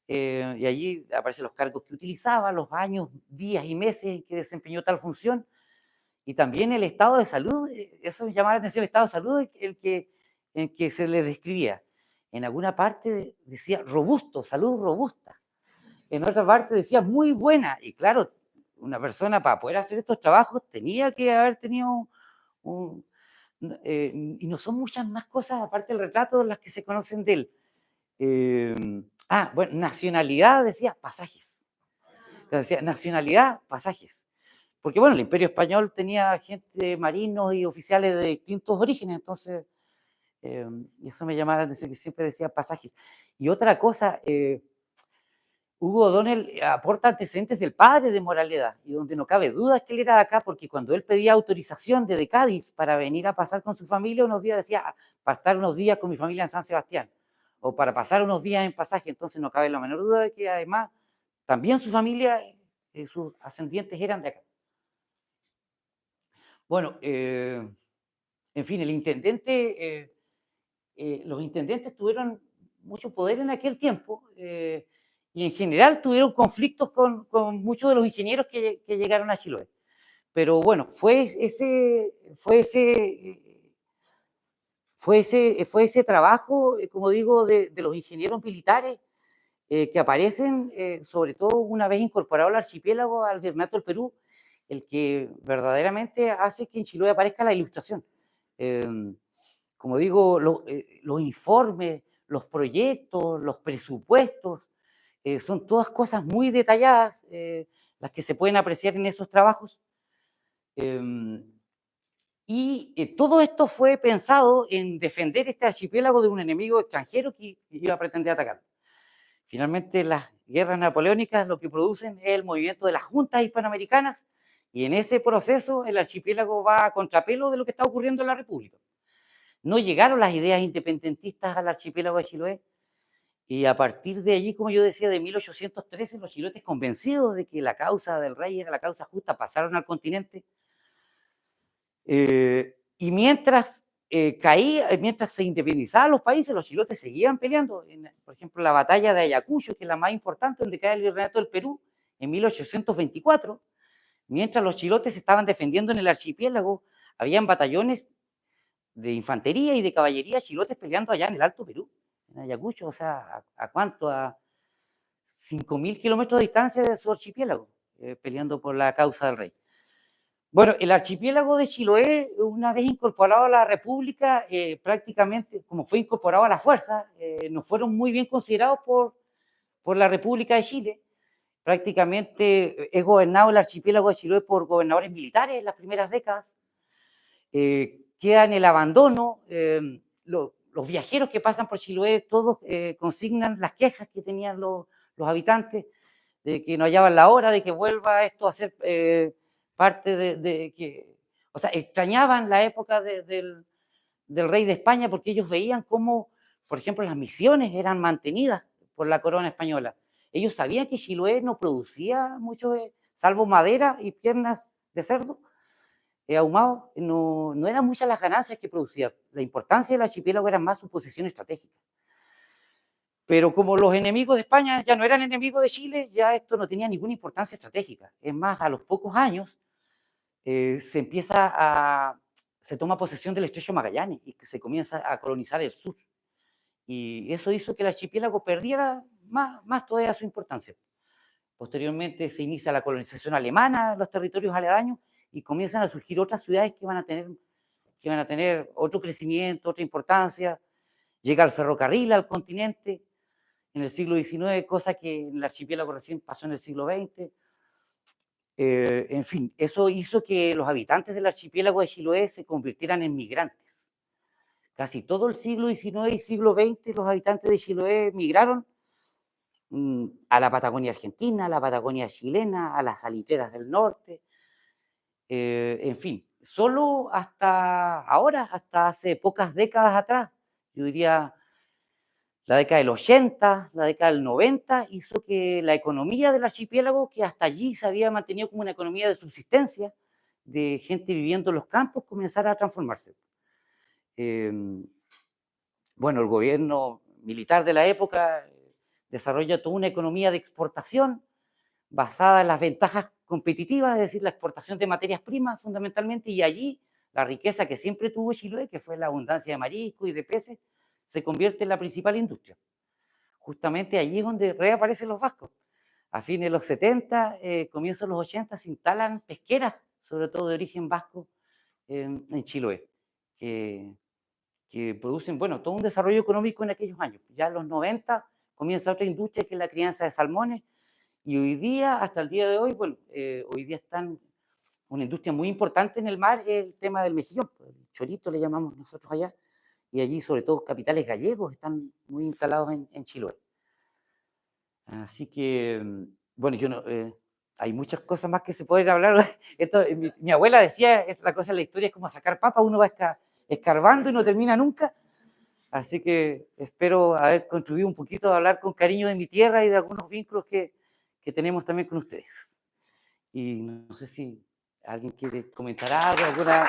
y allí aparecen los cargos que utilizaba, los años, días y meses en que desempeñó tal función, y también el estado de salud. Eso me llamaba la atención, el estado de salud en que se le describía. En alguna parte decía robusto, salud robusta. En otra parte decía muy buena. Y claro, una persona para poder hacer estos trabajos tenía que haber tenido y no son muchas más cosas aparte del retrato las que se conocen de él. Bueno, nacionalidad decía pasajes. Decía nacionalidad, pasajes. Porque bueno, el Imperio Español tenía gente, marinos y oficiales de distintos orígenes, entonces eso me llamaba la atención, que siempre decía pasajes. Y otra cosa, Hugo O'Donnell aporta antecedentes del padre de Moraleda, y donde no cabe duda que él era de acá, porque cuando él pedía autorización desde Cádiz para venir a pasar con su familia unos días, decía, para estar unos días con mi familia en San Sebastián, o para pasar unos días en pasaje. Entonces no cabe la menor duda de que además también su familia, sus ascendientes eran de acá. Bueno, en fin, el intendente, los intendentes tuvieron mucho poder en aquel tiempo, y en general tuvieron conflictos con muchos de los ingenieros que llegaron a Chiloé. Pero bueno, fue fue ese trabajo, como digo, de los ingenieros militares que aparecen, sobre todo una vez incorporado el archipiélago al Virreinato del Perú, el que verdaderamente hace que en Chiloé aparezca la ilustración. Como digo, los informes, los proyectos, los presupuestos, son todas cosas muy detalladas, las que se pueden apreciar en esos trabajos. Y todo esto fue pensado en defender este archipiélago de un enemigo extranjero que iba a pretender atacar. Finalmente, las guerras napoleónicas lo que producen es el movimiento de las juntas hispanoamericanas, y en ese proceso el archipiélago va a contrapelo de lo que está ocurriendo en la República. No llegaron las ideas independentistas al archipiélago de Chiloé, y a partir de allí, como yo decía, de 1813, los chilotes, convencidos de que la causa del rey era la causa justa, pasaron al continente. Y mientras mientras se independizaban los países, los chilotes seguían peleando. Por ejemplo, la batalla de Ayacucho, que es la más importante, donde cae el Virreinato del Perú, en 1824, mientras los chilotes estaban defendiendo en el archipiélago, habían batallones de infantería y de caballería chilotes peleando allá en el Alto Perú, en Ayacucho, o sea, ¿a cuánto? A 5.000 kilómetros de distancia de su archipiélago, peleando por la causa del rey. Bueno, el archipiélago de Chiloé, una vez incorporado a la República, prácticamente, como fue incorporado a la fuerza, no fueron muy bien considerados por la República de Chile. Prácticamente es gobernado el archipiélago de Chiloé por gobernadores militares en las primeras décadas. Queda en el abandono. Los viajeros que pasan por Chiloé, todos consignan las quejas que tenían los habitantes, de que no hallaban la hora de que vuelva esto a ser parte de que, o sea, extrañaban la época del rey de España, porque ellos veían cómo, por ejemplo, las misiones eran mantenidas por la corona española. Ellos sabían que Chiloé no producía mucho, salvo madera y piernas de cerdo ahumado, no eran muchas las ganancias que producía. La importancia del archipiélago era más su posición estratégica. Pero como los enemigos de España ya no eran enemigos de Chile, ya esto no tenía ninguna importancia estratégica. Es más, a los pocos años se toma posesión del Estrecho Magallanes y se comienza a colonizar el sur. Y eso hizo que el archipiélago perdiera más todavía su importancia. Posteriormente se inicia la colonización alemana en los territorios aledaños y comienzan a surgir otras ciudades que van a tener otro crecimiento, otra importancia. Llega el ferrocarril al continente en el siglo XIX, cosa que en el archipiélago recién pasó en el siglo XX. En fin, eso hizo que los habitantes del archipiélago de Chiloé se convirtieran en migrantes. Casi todo el siglo XIX y siglo XX los habitantes de Chiloé migraron a la Patagonia argentina, a la Patagonia chilena, a las salitreras del norte. En fin, solo hasta ahora, hasta hace pocas décadas atrás, yo diría la década del 80, la década del 90, hizo que la economía del archipiélago, que hasta allí se había mantenido como una economía de subsistencia, de gente viviendo en los campos, comenzara a transformarse. Bueno, el gobierno militar de la época desarrolla toda una economía de exportación basada en las ventajas competitivas, es decir, la exportación de materias primas fundamentalmente, y allí la riqueza que siempre tuvo Chiloé, que fue la abundancia de mariscos y de peces, se convierte en la principal industria. Justamente allí es donde reaparecen los vascos. A fines de los 70, comienzos de los 80, se instalan pesqueras, sobre todo de origen vasco, en Chiloé, que producen, bueno, todo un desarrollo económico en aquellos años. Ya en los 90 comienza otra industria, que es la crianza de salmones, y hoy día, hasta el día de hoy, bueno, hoy día están una industria muy importante en el mar, es el tema del mejillón, el chorito le llamamos nosotros allá, y allí sobre todo capitales gallegos están muy instalados en Chiloé. Así que, bueno, hay muchas cosas más que se pueden hablar. Esto, mi abuela decía, la cosa de la historia es como sacar papa, uno va escarbando y no termina nunca. Así que espero haber contribuido un poquito a hablar con cariño de mi tierra y de algunos vínculos que tenemos también con ustedes. Y no sé si alguien quiere comentar algo, alguna...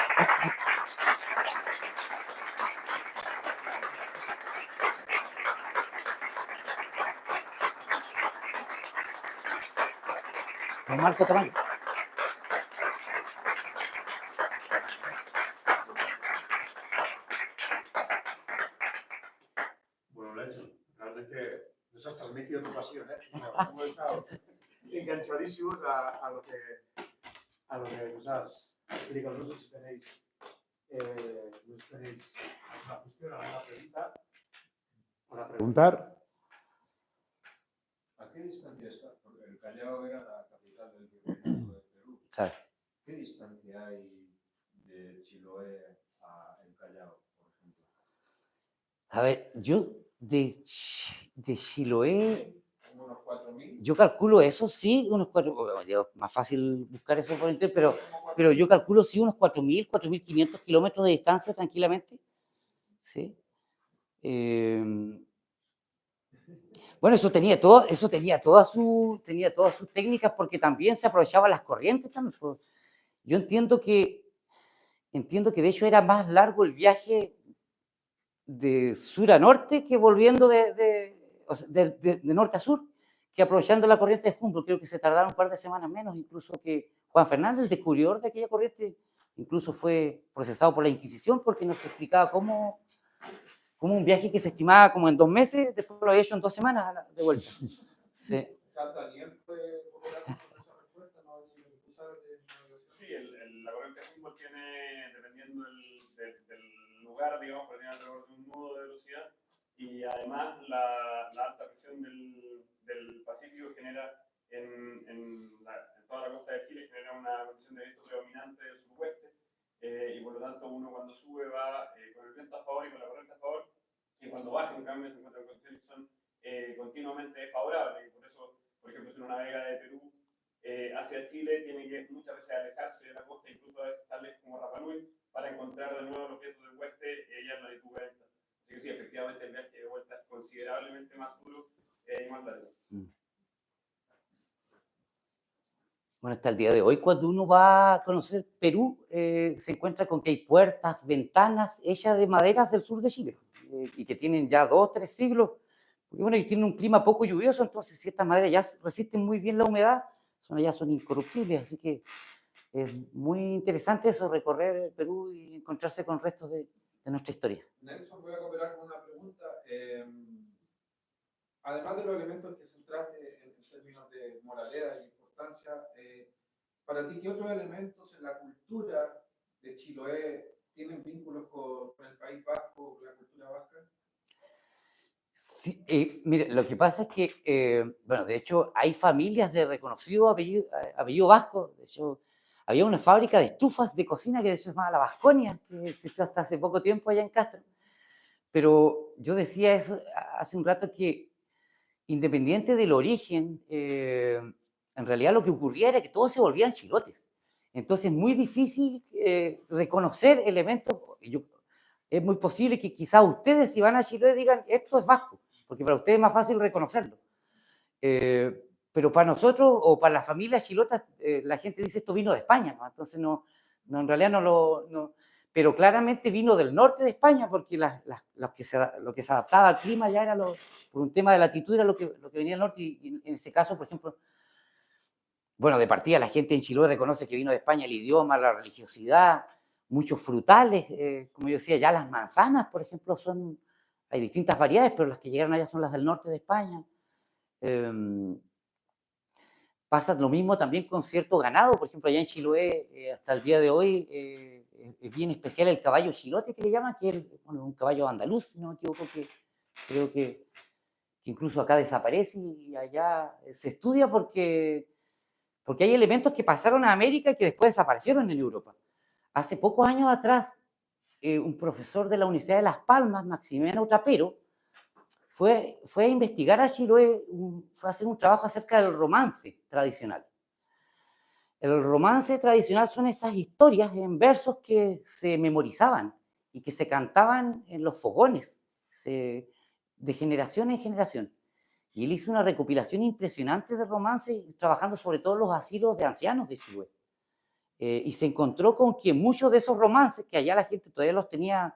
Don Marco Tamayo. orientadísimos a lo que nos has explicado. No sé si tenéis, alguna cuestión, alguna pregunta para preguntar. ¿A qué distancia está? Porque el Callao era la capital del virreinato de Perú. Claro. ¿Qué distancia hay de Chiloé a el Callao, por ejemplo? A ver, yo de Chiloé, ¿Unos 4.000? yo calculo eso, sí, unos 4.000, más fácil buscar eso por internet, pero yo calculo sí unos 4.000, 4.500 kilómetros de distancia tranquilamente. ¿Sí? Bueno, eso tenía todas sus técnicas porque también se aprovechaban las corrientes también. Pues. Yo entiendo que de hecho era más largo el viaje de sur a norte que volviendo o sea, de norte a sur, que aprovechando la corriente de Humboldt. Creo que se tardaron un par de semanas menos, incluso que Juan Fernández, el descubridor de aquella corriente, incluso fue procesado por la Inquisición porque nos explicaba cómo un viaje que se estimaba como en 2 meses, después lo había hecho en 2 semanas de vuelta. Sí. ¿Daniel fue popular con esa respuesta? ¿No? Sí, la corriente Humboldt tiene, dependiendo del lugar, digamos, pero tiene alrededor de un nudo de velocidad, y además la alta presión del Pacífico genera en toda la costa de Chile genera una condición de viento predominante del suroeste, y por lo tanto uno cuando sube va con el viento a favor y con la corriente a favor, y cuando baja en cambio se encuentra con condiciones que son continuamente desfavorables, y por eso, por ejemplo, si uno navega de Perú hacia Chile, tiene que muchas veces alejarse de la costa, incluso a veces tan lejos como Rapa Nui, para encontrar de nuevo los vientos del oeste ya en latitud 40. Así que sí, efectivamente el viaje de vuelta es considerablemente más duro y más largo. Bueno, hasta el día de hoy, cuando uno va a conocer Perú, se encuentra con que hay puertas, ventanas hechas de maderas del sur de Chile, y que tienen ya 2, 3 siglos, porque bueno, y tienen un clima poco lluvioso, entonces si estas maderas ya resisten muy bien la humedad, son incorruptibles, así que es muy interesante eso, recorrer Perú y encontrarse con restos de nuestra historia. Nelson, voy a cooperar con una pregunta. Además de los elementos que centraste en términos de moralidad e importancia, para ti, ¿qué otros elementos en la cultura de Chiloé tienen vínculos con el País Vasco, con la cultura vasca? Sí, mire, lo que pasa es que, bueno, de hecho, hay familias de reconocido apellido vasco. De hecho, había una fábrica de estufas de cocina que se llamaba La Vasconia, que existió hasta hace poco tiempo allá en Castro. Pero yo decía eso hace un rato que, independiente del origen, en realidad lo que ocurría era que todos se volvían chilotes. Entonces es muy difícil reconocer elementos. Es muy posible que quizás ustedes, si van a Chiloé, digan esto es vasco, porque para ustedes es más fácil reconocerlo. Pero para nosotros o para las familias chilotas, la gente dice esto vino de España, ¿no? Entonces en realidad no, pero claramente vino del norte de España, porque lo que se adaptaba al clima ya era por un tema de latitud, era lo que venía del norte, y en ese caso, por ejemplo, bueno, de partida la gente en Chiloé reconoce que vino de España el idioma, la religiosidad, muchos frutales, como yo decía, ya las manzanas, por ejemplo, hay distintas variedades, pero las que llegaron allá son las del norte de España. Pasa lo mismo también con cierto ganado, por ejemplo, allá en Chiloé, hasta el día de hoy, es bien especial el caballo chilote que le llaman, que es un caballo andaluz, si no me equivoco, que creo que incluso acá desaparece y allá se estudia porque hay elementos que pasaron a América y que después desaparecieron en Europa. Hace pocos años atrás, un profesor de la Universidad de Las Palmas, Maximiliano Trapero, fue a investigar a Chiloé, fue a hacer un trabajo acerca del romance tradicional. El romance tradicional son esas historias en versos que se memorizaban y que se cantaban en los fogones, de generación en generación. Y él hizo una recopilación impresionante de romances, trabajando sobre todo en los asilos de ancianos de Chiloé. Y se encontró con que muchos de esos romances, que allá la gente todavía los tenía,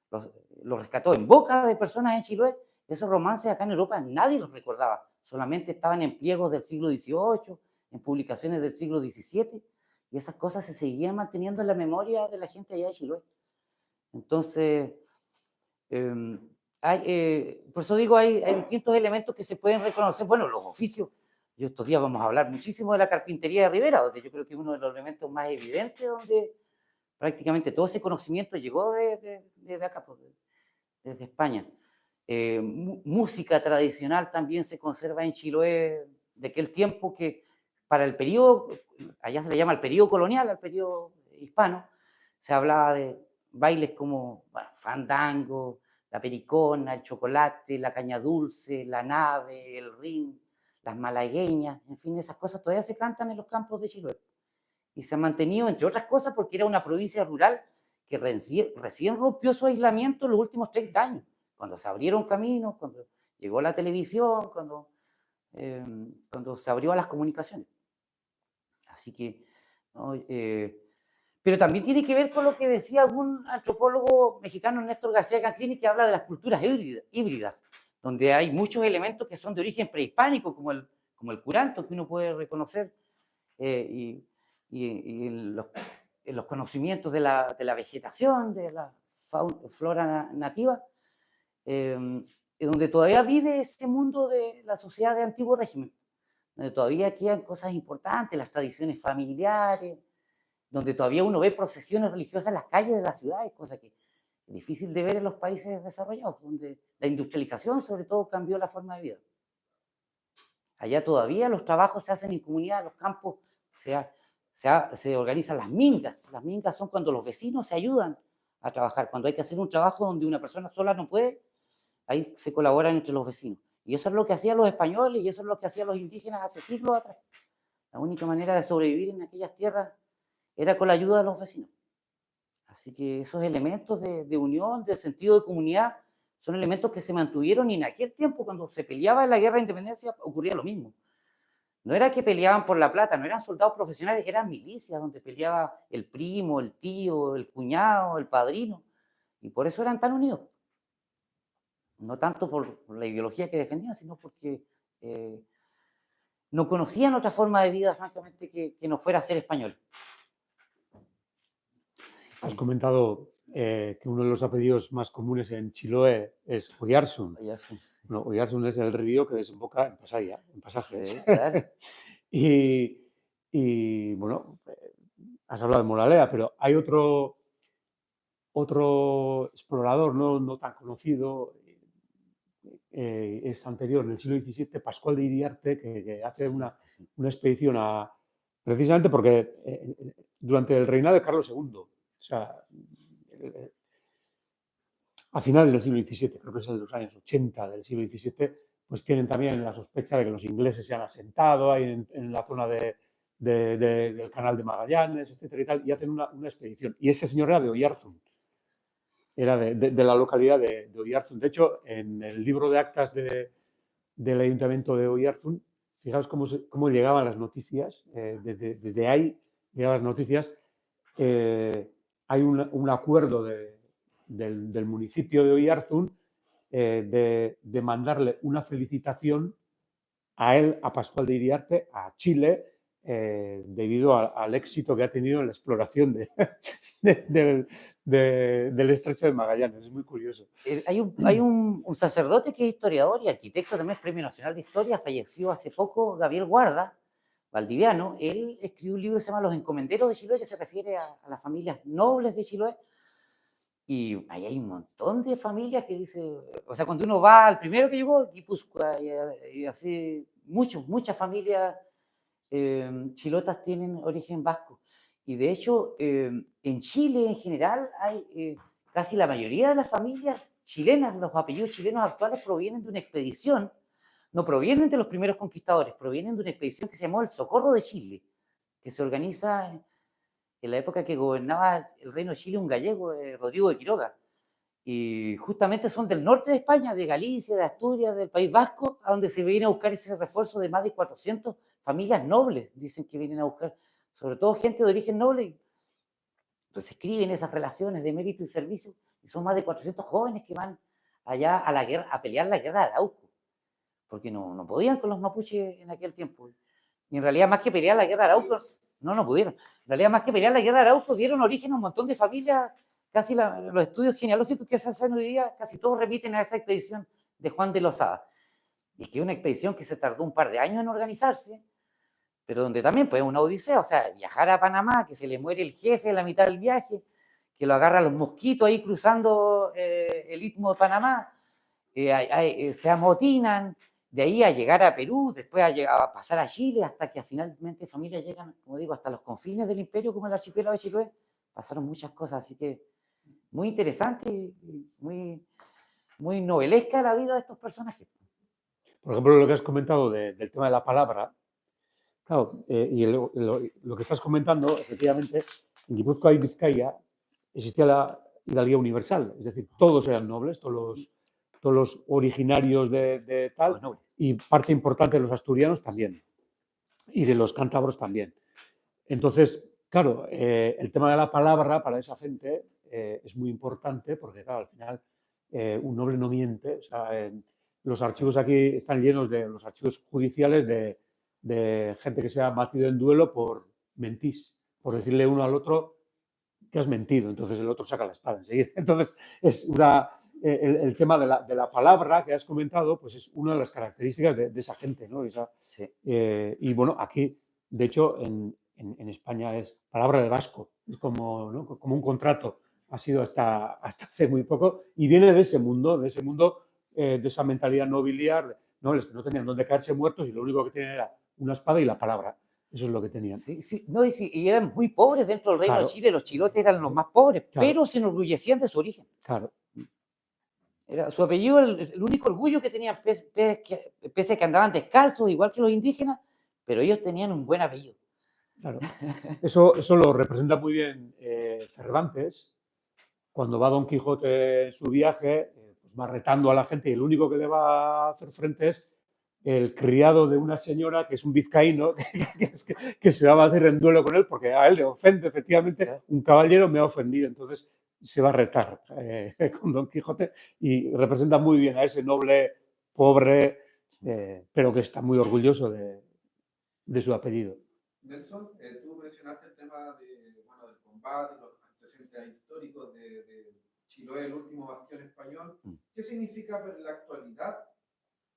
los rescató en boca de personas en Chiloé, esos romances acá en Europa nadie los recordaba, solamente estaban en pliegos del siglo XVIII, en publicaciones del siglo XVII, y esas cosas se seguían manteniendo en la memoria de la gente allá de Chiloé. Entonces, por eso digo, hay distintos elementos que se pueden reconocer. Bueno, los oficios Yo estos días vamos a hablar muchísimo de la carpintería de Rivera, donde yo creo que es uno de los elementos más evidentes donde prácticamente todo ese conocimiento llegó desde acá, pues, desde España. Música tradicional también se conserva en Chiloé de aquel tiempo que para el periodo, allá se le llama el periodo colonial, al periodo hispano, se hablaba de bailes como bueno, fandango, la pericona, el chocolate, la caña dulce, la nave, el ring, las malagueñas, en fin, esas cosas todavía se cantan en los campos de Chiloé. Y se ha mantenido, entre otras cosas, porque era una provincia rural que recién rompió su aislamiento en los últimos 30 años, cuando se abrieron caminos, cuando llegó la televisión, cuando se abrió a las comunicaciones. Así que, ¿no? Pero también tiene que ver con lo que decía algún antropólogo mexicano, Néstor García Canclini, que habla de las culturas híbridas, donde hay muchos elementos que son de origen prehispánico, como el curanto, que uno puede reconocer, y en los conocimientos de la vegetación, de la flora nativa, donde todavía vive ese mundo de la sociedad de antiguo régimen, donde todavía quedan cosas importantes, las tradiciones familiares, donde todavía uno ve procesiones religiosas en las calles de las ciudades, cosa que es difícil de ver en los países desarrollados, donde la industrialización sobre todo cambió la forma de vida. Allá todavía los trabajos se hacen en comunidad, los campos se organizan las mingas. Las mingas son cuando los vecinos se ayudan a trabajar, cuando hay que hacer un trabajo donde una persona sola no puede, ahí se colaboran entre los vecinos. Y eso es lo que hacían los españoles y eso es lo que hacían los indígenas hace siglos atrás. La única manera de sobrevivir en aquellas tierras era con la ayuda de los vecinos. Así que esos elementos de unión, de sentido de comunidad, son elementos que se mantuvieron y en aquel tiempo, cuando se peleaba en la guerra de independencia, ocurría lo mismo. No era que peleaban por la plata, no eran soldados profesionales, eran milicias donde peleaba el primo, el tío, el cuñado, el padrino, y por eso eran tan unidos. No tanto por la ideología que defendían, sino porque no conocían otra forma de vida, francamente, que no fuera ser español. Has comentado que uno de los apellidos más comunes en Chiloé es Oyarzún. Oyarzún, sí. No, Oyarzún es el río que desemboca en Pasaya, en Pasaje. Sí, claro. y bueno, has hablado de Moralea, pero hay otro explorador no tan conocido, es anterior, en el siglo XVII, Pascual de Iriarte, que hace una expedición precisamente porque durante el reinado de Carlos II, o sea, a finales del siglo XVII, creo que es en los años 80 del siglo XVII, pues tienen también la sospecha de que los ingleses se han asentado ahí en la zona del canal de Magallanes, etcétera y tal, y hacen una expedición. Y ese señor era de Oyarzún, era de la localidad de Oyarzún. De hecho, en el libro de actas del ayuntamiento de Oyarzún, fijaos cómo llegaban las noticias, desde ahí llegaban las noticias. Hay un acuerdo del municipio de Oyarzún de mandarle una felicitación a él, a Pascual de Iriarte, a Chile, debido al éxito que ha tenido en la exploración del estrecho de Magallanes. Es muy curioso. Hay un sacerdote que es historiador y arquitecto, también es Premio Nacional de Historia, falleció hace poco, Gabriel Guarda, valdiviano. Él escribió un libro que se llama Los Encomenderos de Chiloé, que se refiere a las familias nobles de Chiloé. Y ahí hay un montón de familias que dice, o sea, cuando uno va al primero que llegó, Guipúzcoa, y así, muchas familias chilotas tienen origen vasco. Y de hecho, en Chile en general hay casi la mayoría de las familias chilenas, los apellidos chilenos actuales provienen de una expedición, no provienen de los primeros conquistadores, provienen de una expedición que se llamó el Socorro de Chile, que se organiza en la época que gobernaba el Reino de Chile un gallego, Rodrigo de Quiroga. Y justamente son del norte de España, de Galicia, de Asturias, del País Vasco, a donde se viene a buscar ese refuerzo de más de 400 familias nobles, dicen que vienen a buscar, sobre todo gente de origen noble. Entonces escriben esas relaciones de mérito y servicio, y son más de 400 jóvenes que van allá a la guerra, a pelear la guerra de Arauco, porque no podían con los mapuches en aquel tiempo. Y en realidad, más que pelear la guerra de Arauco, no pudieron. En realidad, más que pelear la guerra de Arauco, dieron origen a un montón de familias. Casi los estudios genealógicos que se hacen hoy día, casi todos remiten a esa expedición de Juan de Lozada. y que es una expedición que se tardó un par de años en organizarse, pero donde también pues una odisea, o sea, viajar a Panamá, que se le muere el jefe a la mitad del viaje, que lo agarra los mosquitos ahí cruzando el istmo de Panamá, se amotinan, de ahí a llegar a Perú, después a pasar a Chile, hasta que finalmente familias llegan, como digo, hasta los confines del imperio, como el archipiélago de Chiloé. Pasaron muchas cosas, así que muy interesante y muy novelesca la vida de estos personajes. Por ejemplo, lo que has comentado del tema de la palabra, claro, y lo que estás comentando, efectivamente, en Guipúzcoa y Vizcaya existía la hidalguía universal, es decir, todos eran nobles, todos los originarios de tal, Pues no, y parte importante de los asturianos también, y de los cántabros también. Entonces, claro, el tema de la palabra para esa gente es muy importante porque, claro, al final un noble no miente. O sea, los archivos aquí están llenos de los archivos judiciales de gente que se ha batido en duelo por mentís, por decirle uno al otro que has mentido. Entonces el otro saca la espada enseguida. Entonces, es el tema de la palabra que has comentado, pues es una de las características de esa gente, ¿no? sí. Y bueno, aquí, de hecho, en España es palabra de vasco, es como, ¿no? Como un contrato, ha sido hasta hace muy poco, y viene de ese mundo, de esa mentalidad nobiliar, ¿no? Los que no tenían dónde caerse muertos y lo único que tenían era una espada y la palabra. Eso es lo que tenían. Sí, sí, no, y eran muy pobres dentro del Reino de Claro, Chile, los chilotes eran los más pobres, claro, pero se enorgullecían de su origen. claro. Era, su apellido era el único orgullo que tenían, pese a que andaban descalzos, igual que los indígenas, pero ellos tenían un buen apellido. Claro. Eso lo representa muy bien Cervantes, cuando va Don Quijote en su viaje, pues va retando a la gente y el único que le va a hacer frente es el criado de una señora que es un vizcaíno que se va a hacer en duelo con él porque a él le ofende, efectivamente, un caballero me ha ofendido. Entonces se va a retar con Don Quijote y representa muy bien a ese noble pobre, pero que está muy orgulloso de su apellido. Nelson, tú mencionaste el tema bueno, del combate, los antecedentes históricos de Chiloé, el último bastión español. ¿Qué significa para la actualidad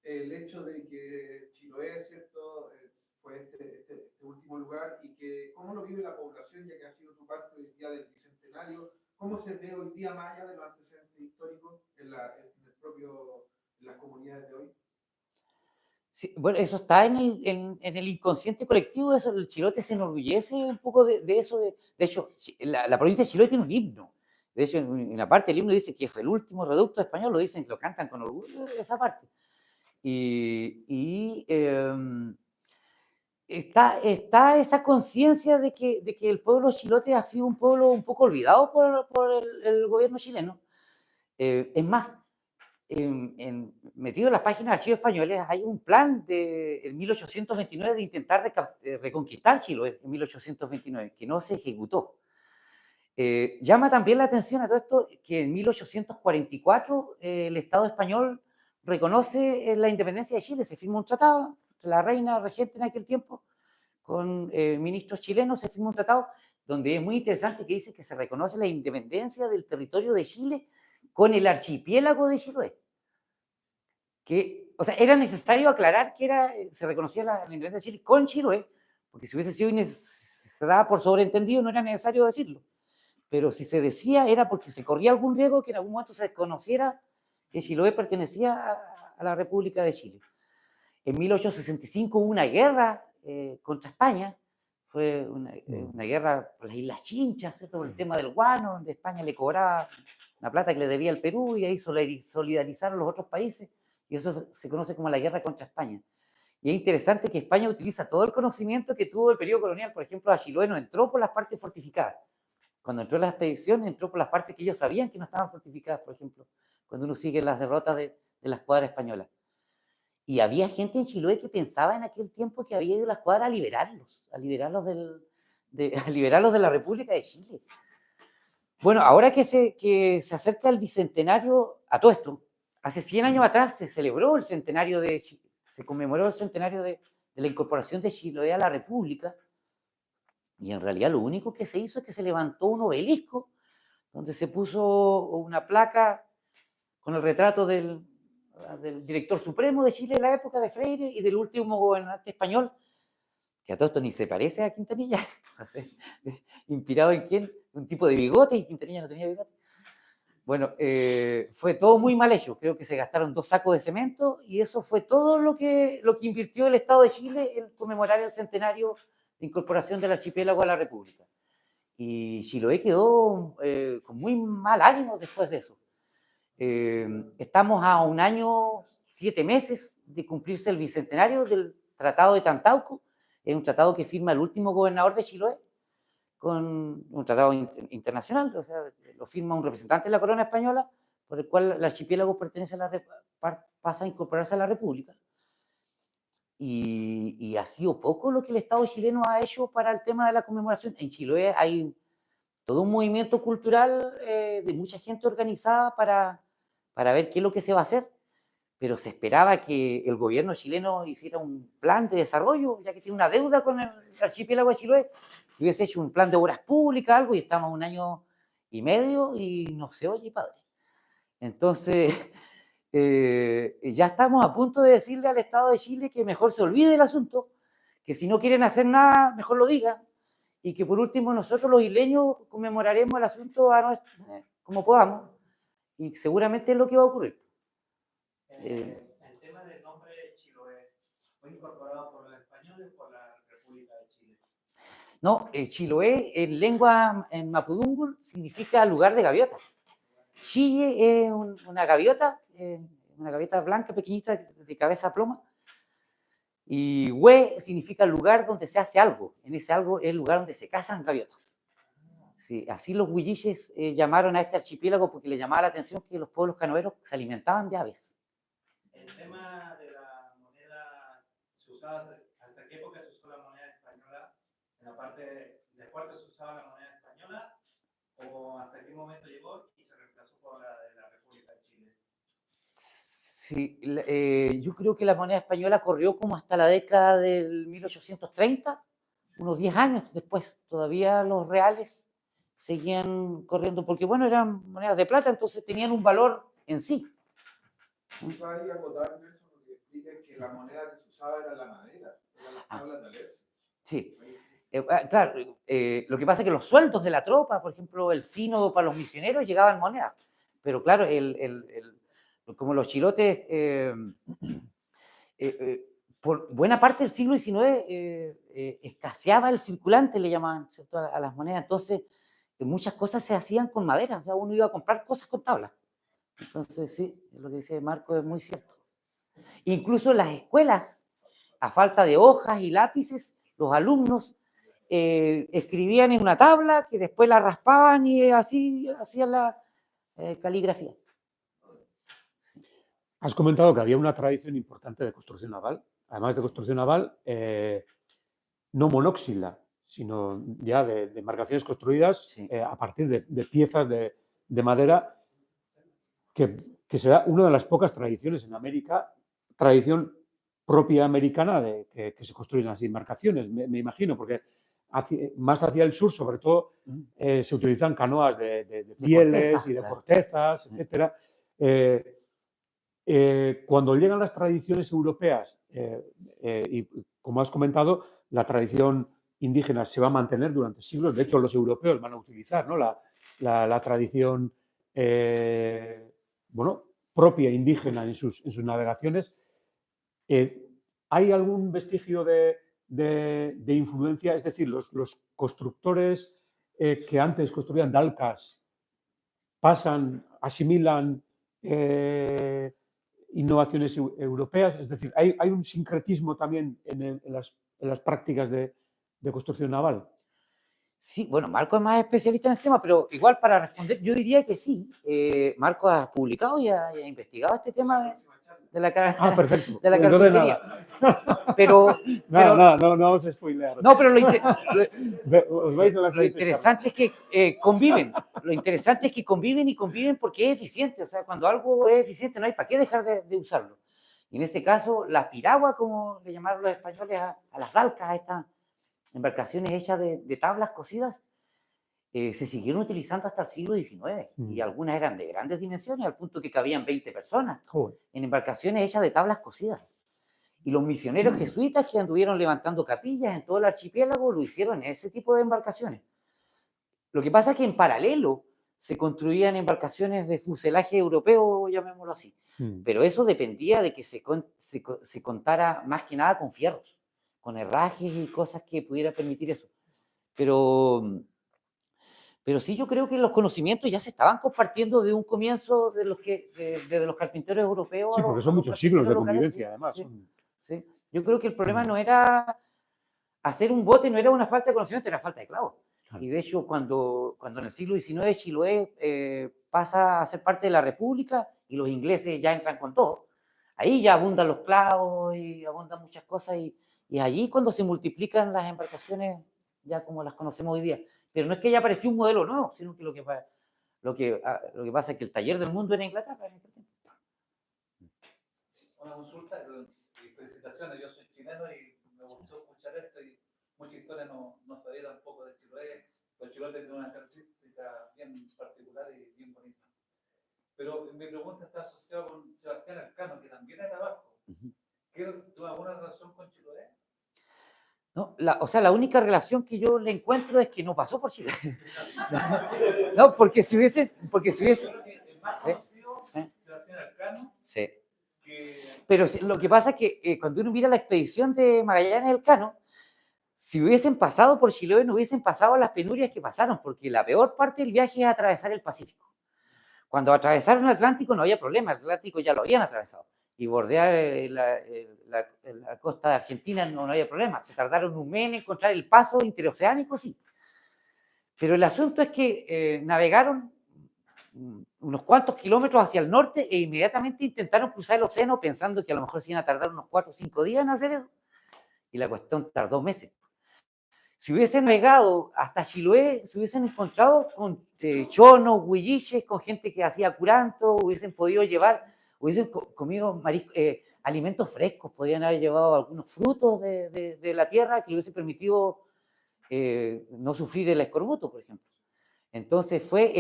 el hecho de que Chiloé, ¿cierto?, fue este último lugar y que cómo lo vive la población, ya que ha sido tu parte del día del Bicentenario? ¿Cómo se ve hoy día más allá de los antecedentes históricos en las comunidades de hoy? Sí, bueno, eso está en el inconsciente colectivo, eso, el chilote se enorgullece un poco de eso. De hecho, la provincia de Chiloé tiene un himno. De hecho, en una parte del himno dice que fue el último reducto español, lo dicen, lo cantan con orgullo esa parte. Está esa conciencia de que el pueblo chilote ha sido un pueblo un poco olvidado por el gobierno chileno. Es más, metido en las páginas de archivos españoles hay un plan en 1829 de intentar reconquistar Chiloé en 1829, que no se ejecutó. Llama también la atención a todo esto que en 1844 el Estado español reconoce la independencia de Chile, se firma un tratado entre la reina regente en aquel tiempo con ministros chilenos, se firma un tratado donde es muy interesante que dice que se reconoce la independencia del territorio de Chile con el archipiélago de Chiloé. O sea, era necesario aclarar que se reconocía la independencia de Chile con Chiloé, porque si hubiese sido se daba por sobreentendido, no era necesario decirlo. Pero si se decía era porque se corría algún riesgo que en algún momento se conociera que Chiloé pertenecía a la República de Chile. En 1865 hubo una guerra contra España, fue una guerra por las Islas Chinchas, ¿cierto? Por el tema del guano, donde España le cobraba la plata que le debía al Perú y ahí solidarizaron los otros países, y eso se conoce como la guerra contra España. Y es interesante que España utiliza todo el conocimiento que tuvo el periodo colonial. Por ejemplo, a Chiloé no entró por las partes fortificadas. Cuando entró en la expedición, entró por las partes que ellos sabían que no estaban fortificadas, por ejemplo, cuando uno sigue las derrotas de la escuadra española. Y había gente en Chiloé que pensaba en aquel tiempo que había ido la escuadra a liberarlos a liberarlos de la República de Chile. Bueno, ahora que se acerca el bicentenario, a todo esto, hace 100 años atrás se celebró el centenario se conmemoró el centenario de la incorporación de Chiloé a la República, y en realidad lo único que se hizo es que se levantó un obelisco donde se puso una placa con el retrato del del director supremo de Chile en la época de Freire y del último gobernante español, que a todo esto ni se parece a Quintanilla, no sé, inspirado en quién, un tipo de bigote, y Quintanilla no tenía bigote. Bueno, fue todo muy mal hecho, creo que se gastaron 2 sacos de cemento y eso fue todo lo que invirtió el Estado de Chile en conmemorar el centenario de incorporación del archipiélago a la República. Y Chiloé quedó con muy mal ánimo después de eso. Estamos a 1 año, 7 meses de cumplirse el bicentenario del Tratado de Tantauco. Es un tratado que firma el último gobernador de Chiloé, con un tratado internacional, o sea, lo firma un representante de la corona española, por el cual el archipiélago pertenece a pasa a incorporarse a la República. Y ha sido poco lo que el Estado chileno ha hecho para el tema de la conmemoración. En Chiloé hay todo un movimiento cultural de mucha gente organizada para ver qué es lo que se va a hacer, pero se esperaba que el gobierno chileno hiciera un plan de desarrollo, ya que tiene una deuda con el archipiélago de Chiloé, que hubiese hecho un plan de obras públicas, algo, y estamos 1 año y medio y no se oye, padre. Entonces, ya estamos a punto de decirle al Estado de Chile que mejor se olvide el asunto, que si no quieren hacer nada, mejor lo digan, y que por último nosotros los isleños conmemoraremos el asunto como podamos, y seguramente es lo que va a ocurrir. El tema del nombre de Chiloé fue incorporado por los españoles o por la República de Chile. No, Chiloé en lengua en mapudungun significa lugar de gaviotas. Chille es una gaviota blanca pequeñita de cabeza ploma, y hue significa lugar donde se hace algo. En ese algo es el lugar donde se cazan gaviotas. Sí, así los huilliches llamaron a este archipiélago porque le llamaba la atención que los pueblos canoeros se alimentaban de aves. El tema de la moneda, ¿hasta qué época se usó la moneda española? En la parte de cuarto se usaba la moneda española, o hasta qué momento llegó y se reemplazó por la de la República de Chile. Sí, yo creo que la moneda española corrió como hasta la década del 1830, unos 10 años después. Todavía los reales seguían corriendo, porque bueno, eran monedas de plata, entonces tenían un valor en sí. Iba a ir a acotar, Nelson, porque explica que la moneda que se usaba era la madera, eran las tablas de Alés. Sí. Claro, lo que pasa es que los sueldos de la tropa, por ejemplo, el sínodo para los misioneros, llegaban monedas. Pero claro, como los chilotes, por buena parte del siglo XIX escaseaba el circulante, le llamaban, ¿cierto?, a las monedas. Entonces, muchas cosas se hacían con madera, o sea, uno iba a comprar cosas con tablas. Entonces, sí, lo que dice Marco es muy cierto. Incluso en las escuelas, a falta de hojas y lápices, los alumnos escribían en una tabla que después la raspaban y así hacían la caligrafía. Sí. Has comentado que había una tradición importante de construcción naval, además de construcción naval, no monóxila, sino ya de embarcaciones construidas sí. A partir de piezas de madera, que será una de las pocas tradiciones en América, tradición propia americana de que se construyen las embarcaciones, me imagino, porque más hacia el sur, sobre todo, se utilizan canoas de pieles corteza, y de cortezas, etc. Cuando llegan las tradiciones europeas, y como has comentado, la tradición indígena se va a mantener durante siglos. De hecho, los europeos van a utilizar, ¿no?, la tradición propia indígena en sus navegaciones. ¿Hay algún vestigio de influencia? Es decir, los constructores que antes construían dalcas asimilan innovaciones europeas, es decir, ¿hay un sincretismo también en las prácticas de construcción naval? Sí, bueno, Marco es más especialista en este tema, pero igual para responder, yo diría que sí. Marco ha publicado y ha investigado este tema de la carpintería. Pero no os spoilear. No, pero lo interesante es que conviven. Lo interesante es que conviven y conviven porque es eficiente. O sea, cuando algo es eficiente no hay para qué dejar de usarlo. Y en ese caso, la piragua, como le llamaron los españoles a las dalcas, a estas embarcaciones hechas de tablas cosidas, se siguieron utilizando hasta el siglo XIX y Mm. algunas eran de grandes dimensiones, al punto que cabían 20 personas Joder. en embarcaciones hechas de tablas cosidas. Y los misioneros jesuitas que anduvieron levantando capillas en todo el archipiélago lo hicieron en ese tipo de embarcaciones. Lo que pasa es que en paralelo se construían embarcaciones de fuselaje europeo, llamémoslo así. Mm. Pero eso dependía de que se contara más que nada con fierros, con herrajes y cosas que pudiera permitir eso. Pero sí, yo creo que los conocimientos ya se estaban compartiendo de un comienzo de desde los carpinteros europeos Sí, porque son los muchos siglos carpinteros de locales. convivencia, además. Sí, Son- sí. Yo creo que el problema Mm. no era hacer un bote, no era una falta de conocimiento, era falta de clavos. Claro. Y de hecho, cuando en el siglo XIX Chiloé pasa a ser parte de la República y los ingleses ya entran con todo, ahí ya abundan los clavos y abundan muchas cosas y allí cuando se multiplican las embarcaciones ya como las conocemos hoy día. Pero no es que haya aparecido un modelo nuevo, sino que lo que pasa es que el taller del mundo era Inglaterra. Una consulta, y felicitaciones, yo soy chileno y me gustó escuchar esto y mucha historia no sabía tampoco de Chiloé. Los chilotes tienen una característica bien particular y bien bonita. Pero mi pregunta está asociada con Sebastián Elcano, que también era vasco. ¿Tuvo alguna relación con Chiloé? No, o sea, la única relación que yo le encuentro es que no pasó por Chile. No, porque si hubiese... Yo creo que el más conocido, Sí. Sebastián Elcano, Sí. que Pero lo que pasa es que cuando uno mira la expedición de Magallanes Elcano, si hubiesen pasado por Chiloé, no hubiesen pasado las penurias que pasaron, porque la peor parte del viaje es atravesar el Pacífico. Cuando atravesaron el Atlántico no había problema, el Atlántico ya lo habían atravesado. Y bordear la costa de Argentina no había problema. Se tardaron un mes en encontrar el paso interoceánico, sí. Pero el asunto es que navegaron unos cuantos kilómetros hacia el norte e inmediatamente intentaron cruzar el océano pensando que a lo mejor se iban a tardar unos 4 o 5 días en hacer eso. Y la cuestión tardó meses. Si hubiesen navegado hasta Chiloé, se hubiesen encontrado con chonos, huilliches, con gente que hacía curanto, hubiesen podido llevar, hubiesen comido alimentos frescos, podrían haber llevado algunos frutos de la tierra que les hubiese permitido no sufrir el escorbuto, por ejemplo. Entonces fue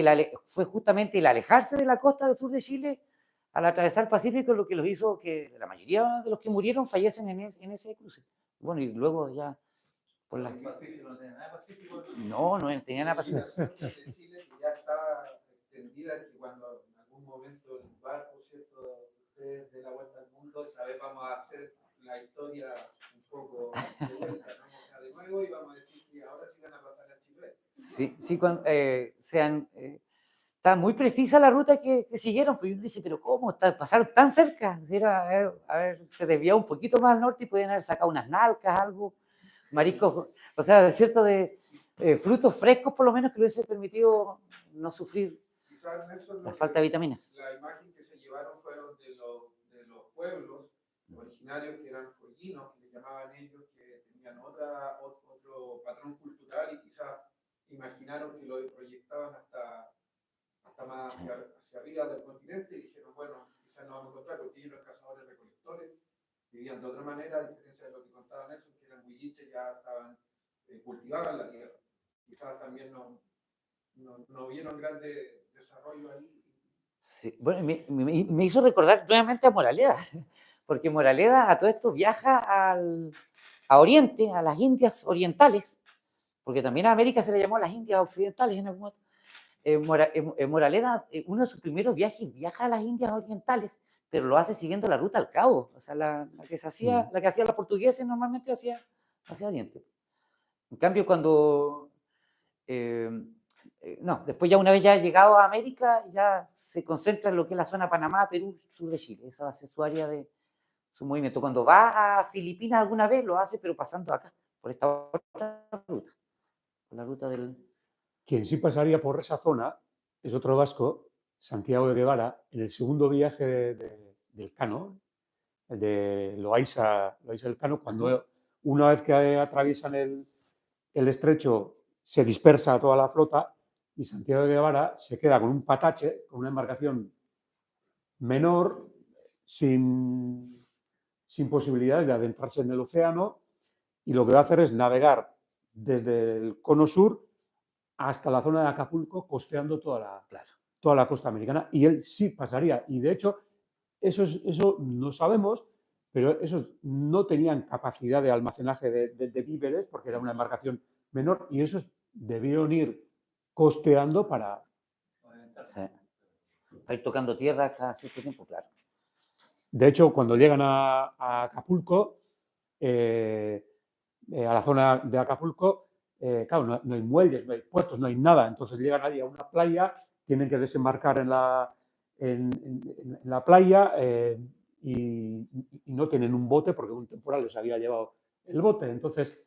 justamente el alejarse de la costa del sur de Chile al atravesar el Pacífico lo que los hizo que la mayoría de los que murieron fallecen en ese cruce. Bueno, y luego ya... Por el Pacífico no tiene nada de Pacífico. No tenía nada Sí, la Pacífico. zona de Chile que ya está extendida, que cuando en algún momento el barco, ¿cierto?, de la vuelta al mundo, esta vez vamos a hacer la historia un poco de vuelta, ¿no? O sea, de nuevo, y vamos a decir que ahora sí van a pasar a Chile. Sí, está muy precisa la ruta que siguieron, pero uno dice, pero ¿cómo? Pasaron tan cerca. Era, se desviaba un poquito más al norte y podían haber sacado unas nalcas, algo, mariscos, o sea, cierto, de frutos frescos por lo menos que le hubiese permitido no sufrir Quizás, Nelson, la falta de vitaminas. la imagen que se llevaron fueron de los pueblos originarios que eran follinos, que le llamaban ellos, que tenían otro patrón cultural y quizás imaginaron que lo proyectaban hasta más hacia arriba del continente y dijeron, bueno, quizás nos vamos a encontrar porque ellos eran cazadores recolectores, vivían de otra manera, a diferencia de lo que contaba Nelson, que eran huilliches, ya estaban cultivaban la tierra. Quizás también no vieron grande desarrollo ahí. Sí, bueno, me hizo recordar nuevamente a Moraleda, porque Moraleda a todo esto viaja a Oriente, a las Indias orientales, porque también a América se le llamó las Indias occidentales en algún momento. Moraleda, uno de sus primeros viajes, viaja a las Indias orientales, pero lo hace siguiendo la ruta al Cabo, o sea, la que hacían los portugueses normalmente hacia Oriente. En cambio, cuando... no, después ya una vez ya llegado a América, ya se concentra en lo que es la zona Panamá, Perú, sur de Chile. Esa va a ser su área de su movimiento. Cuando va a Filipinas alguna vez lo hace, pero pasando acá, por esta otra ruta, por la ruta del... Quien sí pasaría por esa zona es otro vasco, Santiago de Guevara, en el segundo viaje del Cano, el de Loaiza Elcano, cuando una vez que atraviesan el estrecho se dispersa toda la flota y Santiago de Guevara se queda con un patache, con una embarcación menor, sin posibilidades de adentrarse en el océano, y lo que va a hacer es navegar desde el cono sur hasta la zona de Acapulco, costeando Claro. toda la costa americana, y él sí pasaría. Y de hecho, eso no sabemos, pero esos no tenían capacidad de almacenaje de víveres, porque era una embarcación menor, y esos debieron ir costeando para... Sí. Va a ir tocando tierra cada cierto tiempo, claro. De hecho, cuando llegan a Acapulco, a la zona de Acapulco, claro, no hay muelles, no hay puertos, no hay nada. Entonces llegan allí a una playa, tienen que desembarcar en la playa y no tienen un bote porque un temporal les había llevado el bote. Entonces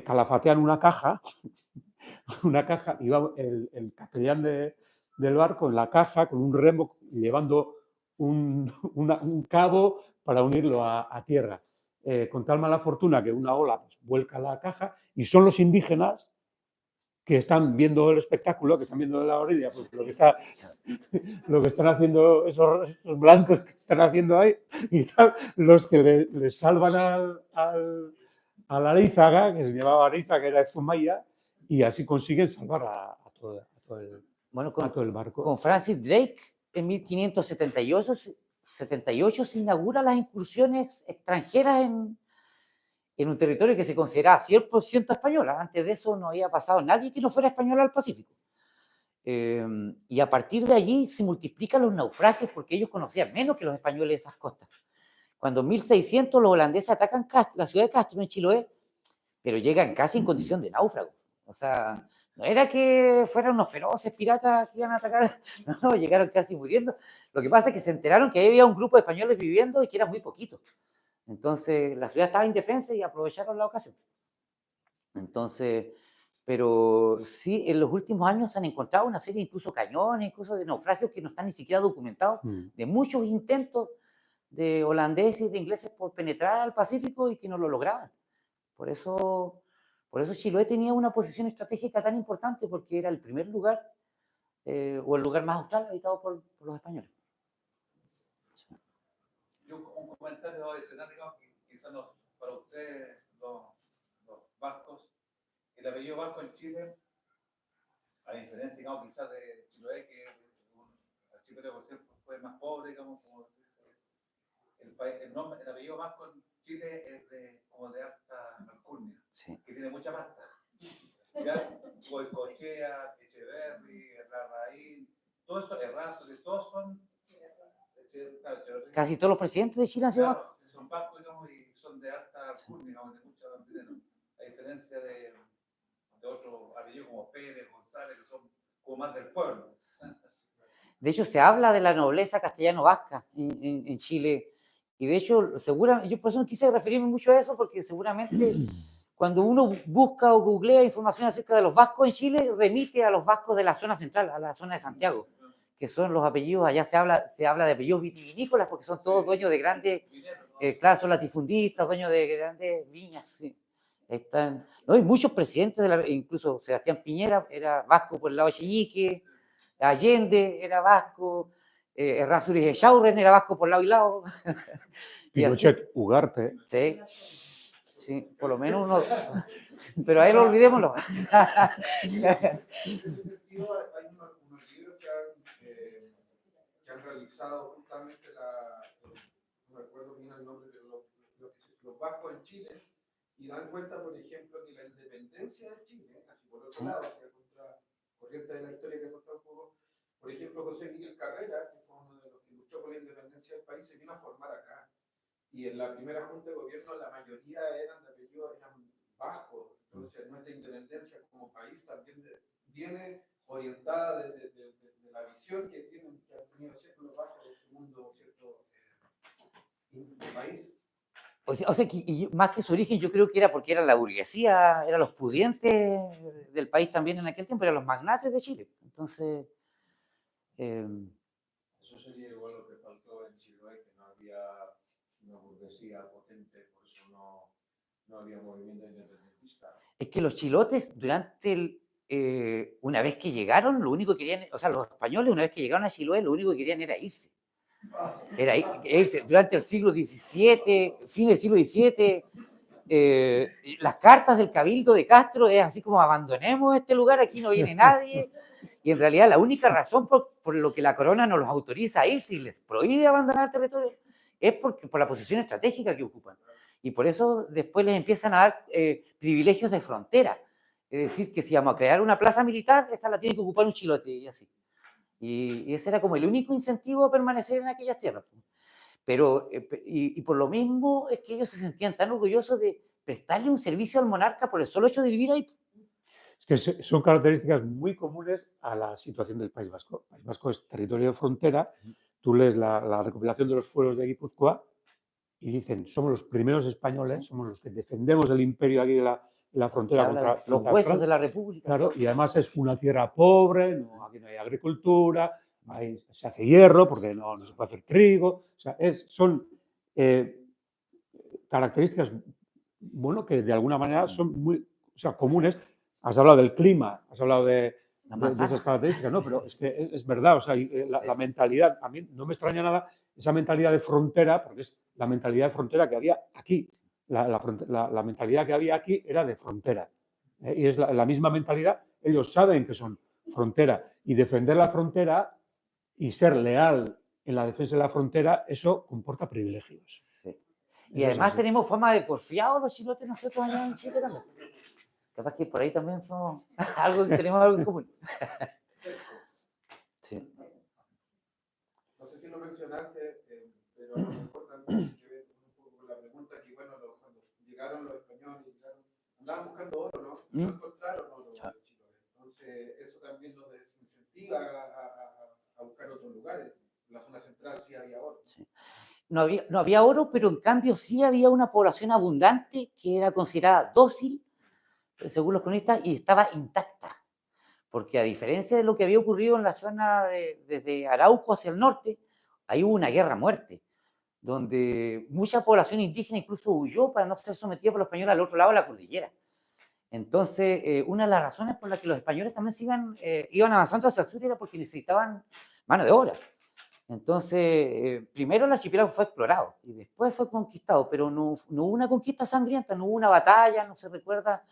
calafatean una caja, y va el capellán del barco en la caja con un remo llevando un cabo para unirlo a tierra. Con tal mala fortuna que una ola pues, vuelca la caja y son los indígenas que están viendo el espectáculo, que están viendo en la orilla, pues, lo que están haciendo esos blancos que están haciendo ahí y tal, los que les salvan a la Arízaga, que se llamaba Arízaga, que era de Zumaya, y así consiguen salvar a todo el barco. Con Francis Drake, en 1578 se inauguran las incursiones extranjeras en un territorio que se consideraba 100% española. Antes de eso no había pasado nadie que no fuera español al Pacífico. Y a partir de allí se multiplican los naufragios porque ellos conocían menos que los españoles esas costas. Cuando en 1600 los holandeses atacan la ciudad de Castro, en Chiloé, pero llegan casi en condición de náufrago. O sea, no era que fueran unos feroces piratas que iban a atacar, no, llegaron casi muriendo. Lo que pasa es que se enteraron que había un grupo de españoles viviendo y que eran muy poquitos. Entonces, la ciudad estaba indefensa y aprovecharon la ocasión. Entonces, pero sí, en los últimos años se han encontrado una serie, incluso cañones, cosas de naufragios que no están ni siquiera documentados, de muchos intentos de holandeses y de ingleses por penetrar al Pacífico y que no lo lograban. Por eso Chiloé tenía una posición estratégica tan importante, porque era el primer lugar, o el lugar más austral habitado por los españoles. Yo un comentario adicional, digamos, que quizás para ustedes, los vascos, el apellido vasco en Chile, a diferencia, digamos, quizás de Chiloé, que Chile por cierto fue más pobre, digamos, como dice el apellido vasco en Chile es como de alta alcurnia, sí, que tiene mucha pasta. Ya, Goicoechea, Echeverri, Larraín, todo eso, Errázuriz, todos son... Casi todos los presidentes de Chile han sido vascos. Son vascos, digamos, y son de alta alcurnia, digamos, de mucho dinero. A diferencia de otros apellidos como Pérez, González, que son como más del pueblo. De hecho, se habla de la nobleza castellano-vasca en Chile. Y de hecho, seguramente, yo por eso no quise referirme mucho a eso, porque seguramente cuando uno busca o googlea información acerca de los vascos en Chile, remite a los vascos de la zona central, a la zona de Santiago, que son los apellidos, allá se habla de apellidos vitivinícolas, porque son todos dueños de grandes, claro, son latifundistas, dueños de grandes viñas. Sí. No, hay muchos presidentes, incluso Sebastián Piñera era vasco por el lado de Cheñique, Allende era vasco, Errázuriz Echaurren era vasco por lado y lado. Pinochet, Ugarte. Sí, sí, por lo menos uno. Pero a él olvidémoslo. En ese sentido, hay unos libros que han realizado justamente no recuerdo bien el nombre, pero los vascos en Chile, y dan cuenta, por ejemplo, que la independencia de Chile, así por otro lado, hacia contra corriente de la historia que contado un poco, por ejemplo, José Miguel Carrera, que fue uno de los que luchó por la independencia del país, se vino a formar acá. Y en la primera junta de gobierno la mayoría eran vascos. Entonces nuestra independencia como país también viene orientada de la visión que han tenido siempre los vascos de este mundo, ¿cierto? País. O sea que, y más que su origen, yo creo que era porque era la burguesía, eran los pudientes del país también en aquel tiempo, eran los magnates de Chile. Entonces... Eso sería igual lo que faltó en Chiloé, que no había una burguesía potente, por eso no había movimiento independentista. Es que los chilotes, una vez que llegaron, lo único que querían, o sea, los españoles, una vez que llegaron a Chiloé, lo único que querían era irse. Era irse. Durante el siglo XVII, fin del siglo XVII, las cartas del Cabildo de Castro es así como abandonemos este lugar, aquí no viene nadie. Y en realidad la única razón por lo que la corona no los autoriza a irse y les prohíbe abandonar el territorio es por la posición estratégica que ocupan. Y por eso después les empiezan a dar privilegios de frontera. Es decir, que si vamos a crear una plaza militar, esta la tiene que ocupar un chilote y así. Y ese era como el único incentivo a permanecer en aquellas tierras. Pero, y por lo mismo es que ellos se sentían tan orgullosos de prestarle un servicio al monarca por el solo hecho de vivir ahí. Es que son características muy comunes a la situación del País Vasco. El País Vasco es territorio de frontera. Tú lees la recopilación de los fueros de Guipúzcoa y dicen, somos los primeros españoles, Sí. somos los que defendemos el imperio aquí de la frontera contra Los huesos Francia. de la República. Claro, ¿sí? y además es una tierra pobre, aquí no hay agricultura, se hace hierro porque no se puede hacer trigo. O sea, son características, bueno, que de alguna manera son muy comunes. Has hablado del clima, has hablado de esas características, ¿no? Pero es que es verdad, o sea, la mentalidad, a mí no me extraña nada esa mentalidad de frontera, porque es la mentalidad de frontera que había aquí. La mentalidad que había aquí era de frontera. Y es la misma mentalidad, ellos saben que son frontera. Y defender la frontera y ser leal en la defensa de la frontera, eso comporta privilegios. Sí. Y además así. tenemos fama de porfiados los chilotes nosotros allá en Chile también. Capaz que por ahí también somos tenemos algo en común. Sí. No sé si lo mencionaste, pero a lo mejor también tiene que ver un poco con la pregunta que, bueno, cuando llegaron los españoles, andaban buscando oro, ¿no? No encontraron oro en Chile. Entonces, eso también los desincentiva a buscar otros lugares. En la zona central sí había oro. Sí. No había oro, pero en cambio sí había una población abundante que era considerada dócil, según los cronistas, y estaba intacta. Porque a diferencia de lo que había ocurrido en la zona desde Arauco hacia el norte, ahí hubo una guerra a muerte, donde mucha población indígena incluso huyó para no ser sometida por los españoles al otro lado de la cordillera. Entonces, una de las razones por las que los españoles también iban avanzando hacia el sur era porque necesitaban mano de obra. Entonces, primero el archipiélago fue explorado y después fue conquistado, pero no hubo una conquista sangrienta, no hubo una batalla, no se recuerda.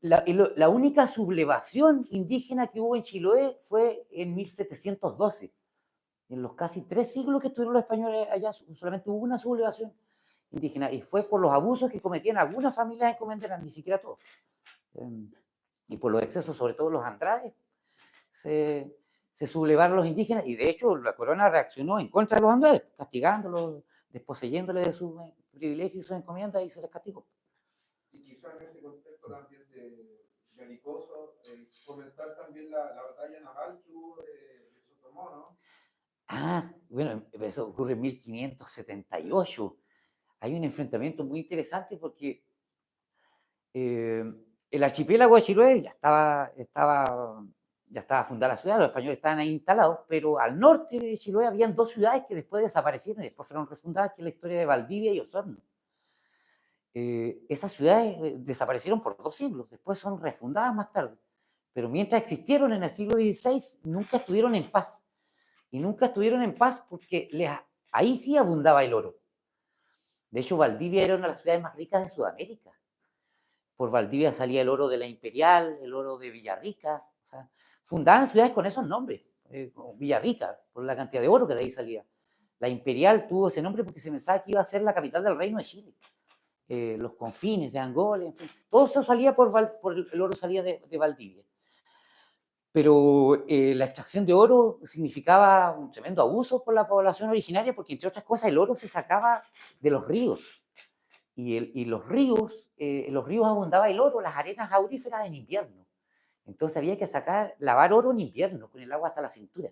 La única sublevación indígena que hubo en Chiloé fue en 1712. En los casi 3 siglos que estuvieron los españoles allá, solamente hubo una sublevación indígena y fue por los abusos que cometían algunas familias encomenderas, ni siquiera todos. Y por los excesos, sobre todo los Andrades, se sublevaron los indígenas y de hecho la corona reaccionó en contra de los Andrades, castigándolos, desposeyéndoles de sus privilegios y sus encomiendas y se les castigó. Y quizás en ese contexto también belicoso, comentar también la batalla naval que hubo de Sotomó, ¿no? Bueno, eso ocurre en 1578. Hay un enfrentamiento muy interesante porque el archipiélago de Chiloé ya estaba fundada la ciudad, los españoles estaban ahí instalados, pero al norte de Chiloé habían 2 ciudades que después desaparecieron y después fueron refundadas, que es la historia de Valdivia y Osorno. Esas ciudades desaparecieron por 2 siglos, después son refundadas más tarde, pero mientras existieron en el siglo XVI nunca estuvieron en paz. Y nunca estuvieron en paz porque ahí sí abundaba el oro. De hecho, Valdivia era una de las ciudades más ricas de Sudamérica. Por Valdivia salía el oro de la Imperial, el oro de Villarrica. O sea, fundaban ciudades con esos nombres, como Villarrica, por la cantidad de oro que de ahí salía. La Imperial tuvo ese nombre porque se pensaba que iba a ser la capital del Reino de Chile. Los confines de Angola, en fin. Todo eso salía el oro salía de Valdivia. Pero la extracción de oro significaba un tremendo abuso por la población originaria porque, entre otras cosas, el oro se sacaba de los ríos. Y los ríos abundaba el oro, las arenas auríferas en invierno. Entonces había que lavar oro en invierno, con el agua hasta la cintura.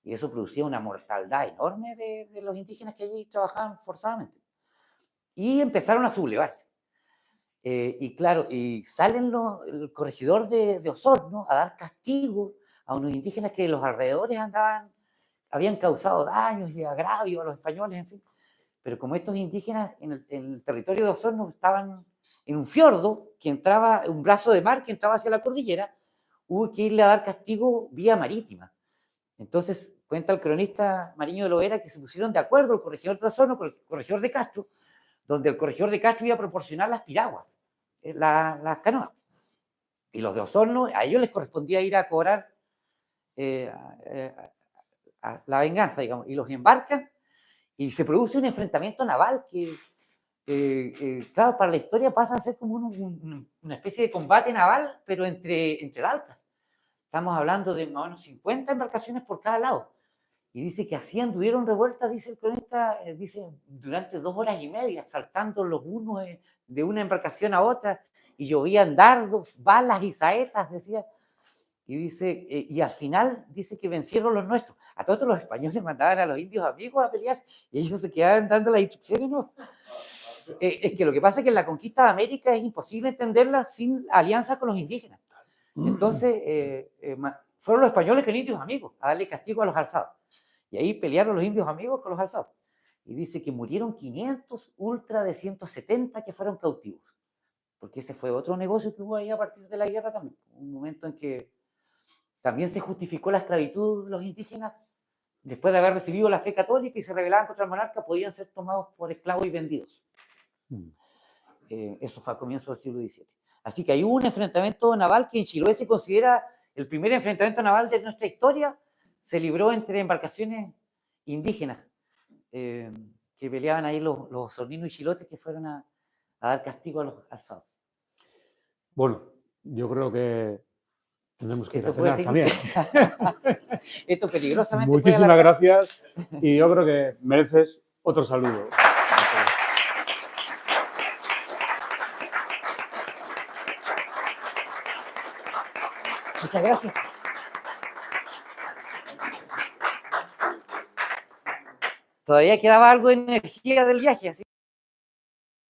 Y eso producía una mortandad enorme de los indígenas que allí trabajaban forzadamente. Y empezaron a sublevarse. Y claro, y salen el corregidor de Osorno a dar castigo a unos indígenas que de los alrededores habían causado daños y agravios a los españoles, en fin. Pero como estos indígenas en el territorio de Osorno estaban en un fiordo, un brazo de mar que entraba hacia la cordillera, hubo que irle a dar castigo vía marítima. Entonces, cuenta el cronista Mariño de Lovera que se pusieron de acuerdo el corregidor de Osorno con el corregidor de Castro donde el corregidor de Castro iba a proporcionar las piraguas, las canoas. Y los de Osorno, a ellos les correspondía ir a cobrar a la venganza, digamos, y los embarcan y se produce un enfrentamiento naval que, claro, para la historia pasa a ser como una especie de combate naval, pero entre dalcas. Estamos hablando de más o menos 50 embarcaciones por cada lado. Y dice que así anduvieron revueltas, dice el cronista, dice, durante 2 horas y media, saltando los unos de una embarcación a otra, y llovían dardos, balas y saetas, decía. Y dice, y al final dice que vencieron los nuestros. A todos los españoles mandaban a los indios amigos a pelear, y ellos se quedaban dando las instrucciones, ¿no? Es que lo que pasa es que en la conquista de América es imposible entenderla sin alianza con los indígenas. Entonces, fueron los españoles con indios amigos a darle castigo a los alzados. Y ahí pelearon los indios amigos con los alzados. Y dice que murieron 500 ultra de 170 que fueron cautivos. Porque ese fue otro negocio que hubo ahí a partir de la guerra también. Un momento en que también se justificó la esclavitud de los indígenas. Después de haber recibido la fe católica y se rebelaban contra el monarca, podían ser tomados por esclavos y vendidos. Eso fue a comienzos del siglo XVII. Así que hay un enfrentamiento naval que en Chiloé se considera el primer enfrentamiento naval de nuestra historia. Se libró entre embarcaciones indígenas que peleaban ahí los osorninos y chilotes que fueron a dar castigo a los alzados. Bueno, yo creo que tenemos que ir Esto a cenar también. Esto peligrosamente. Muchísimas gracias y yo creo que mereces otro saludo. Muchas gracias. Todavía quedaba algo de energía del viaje, así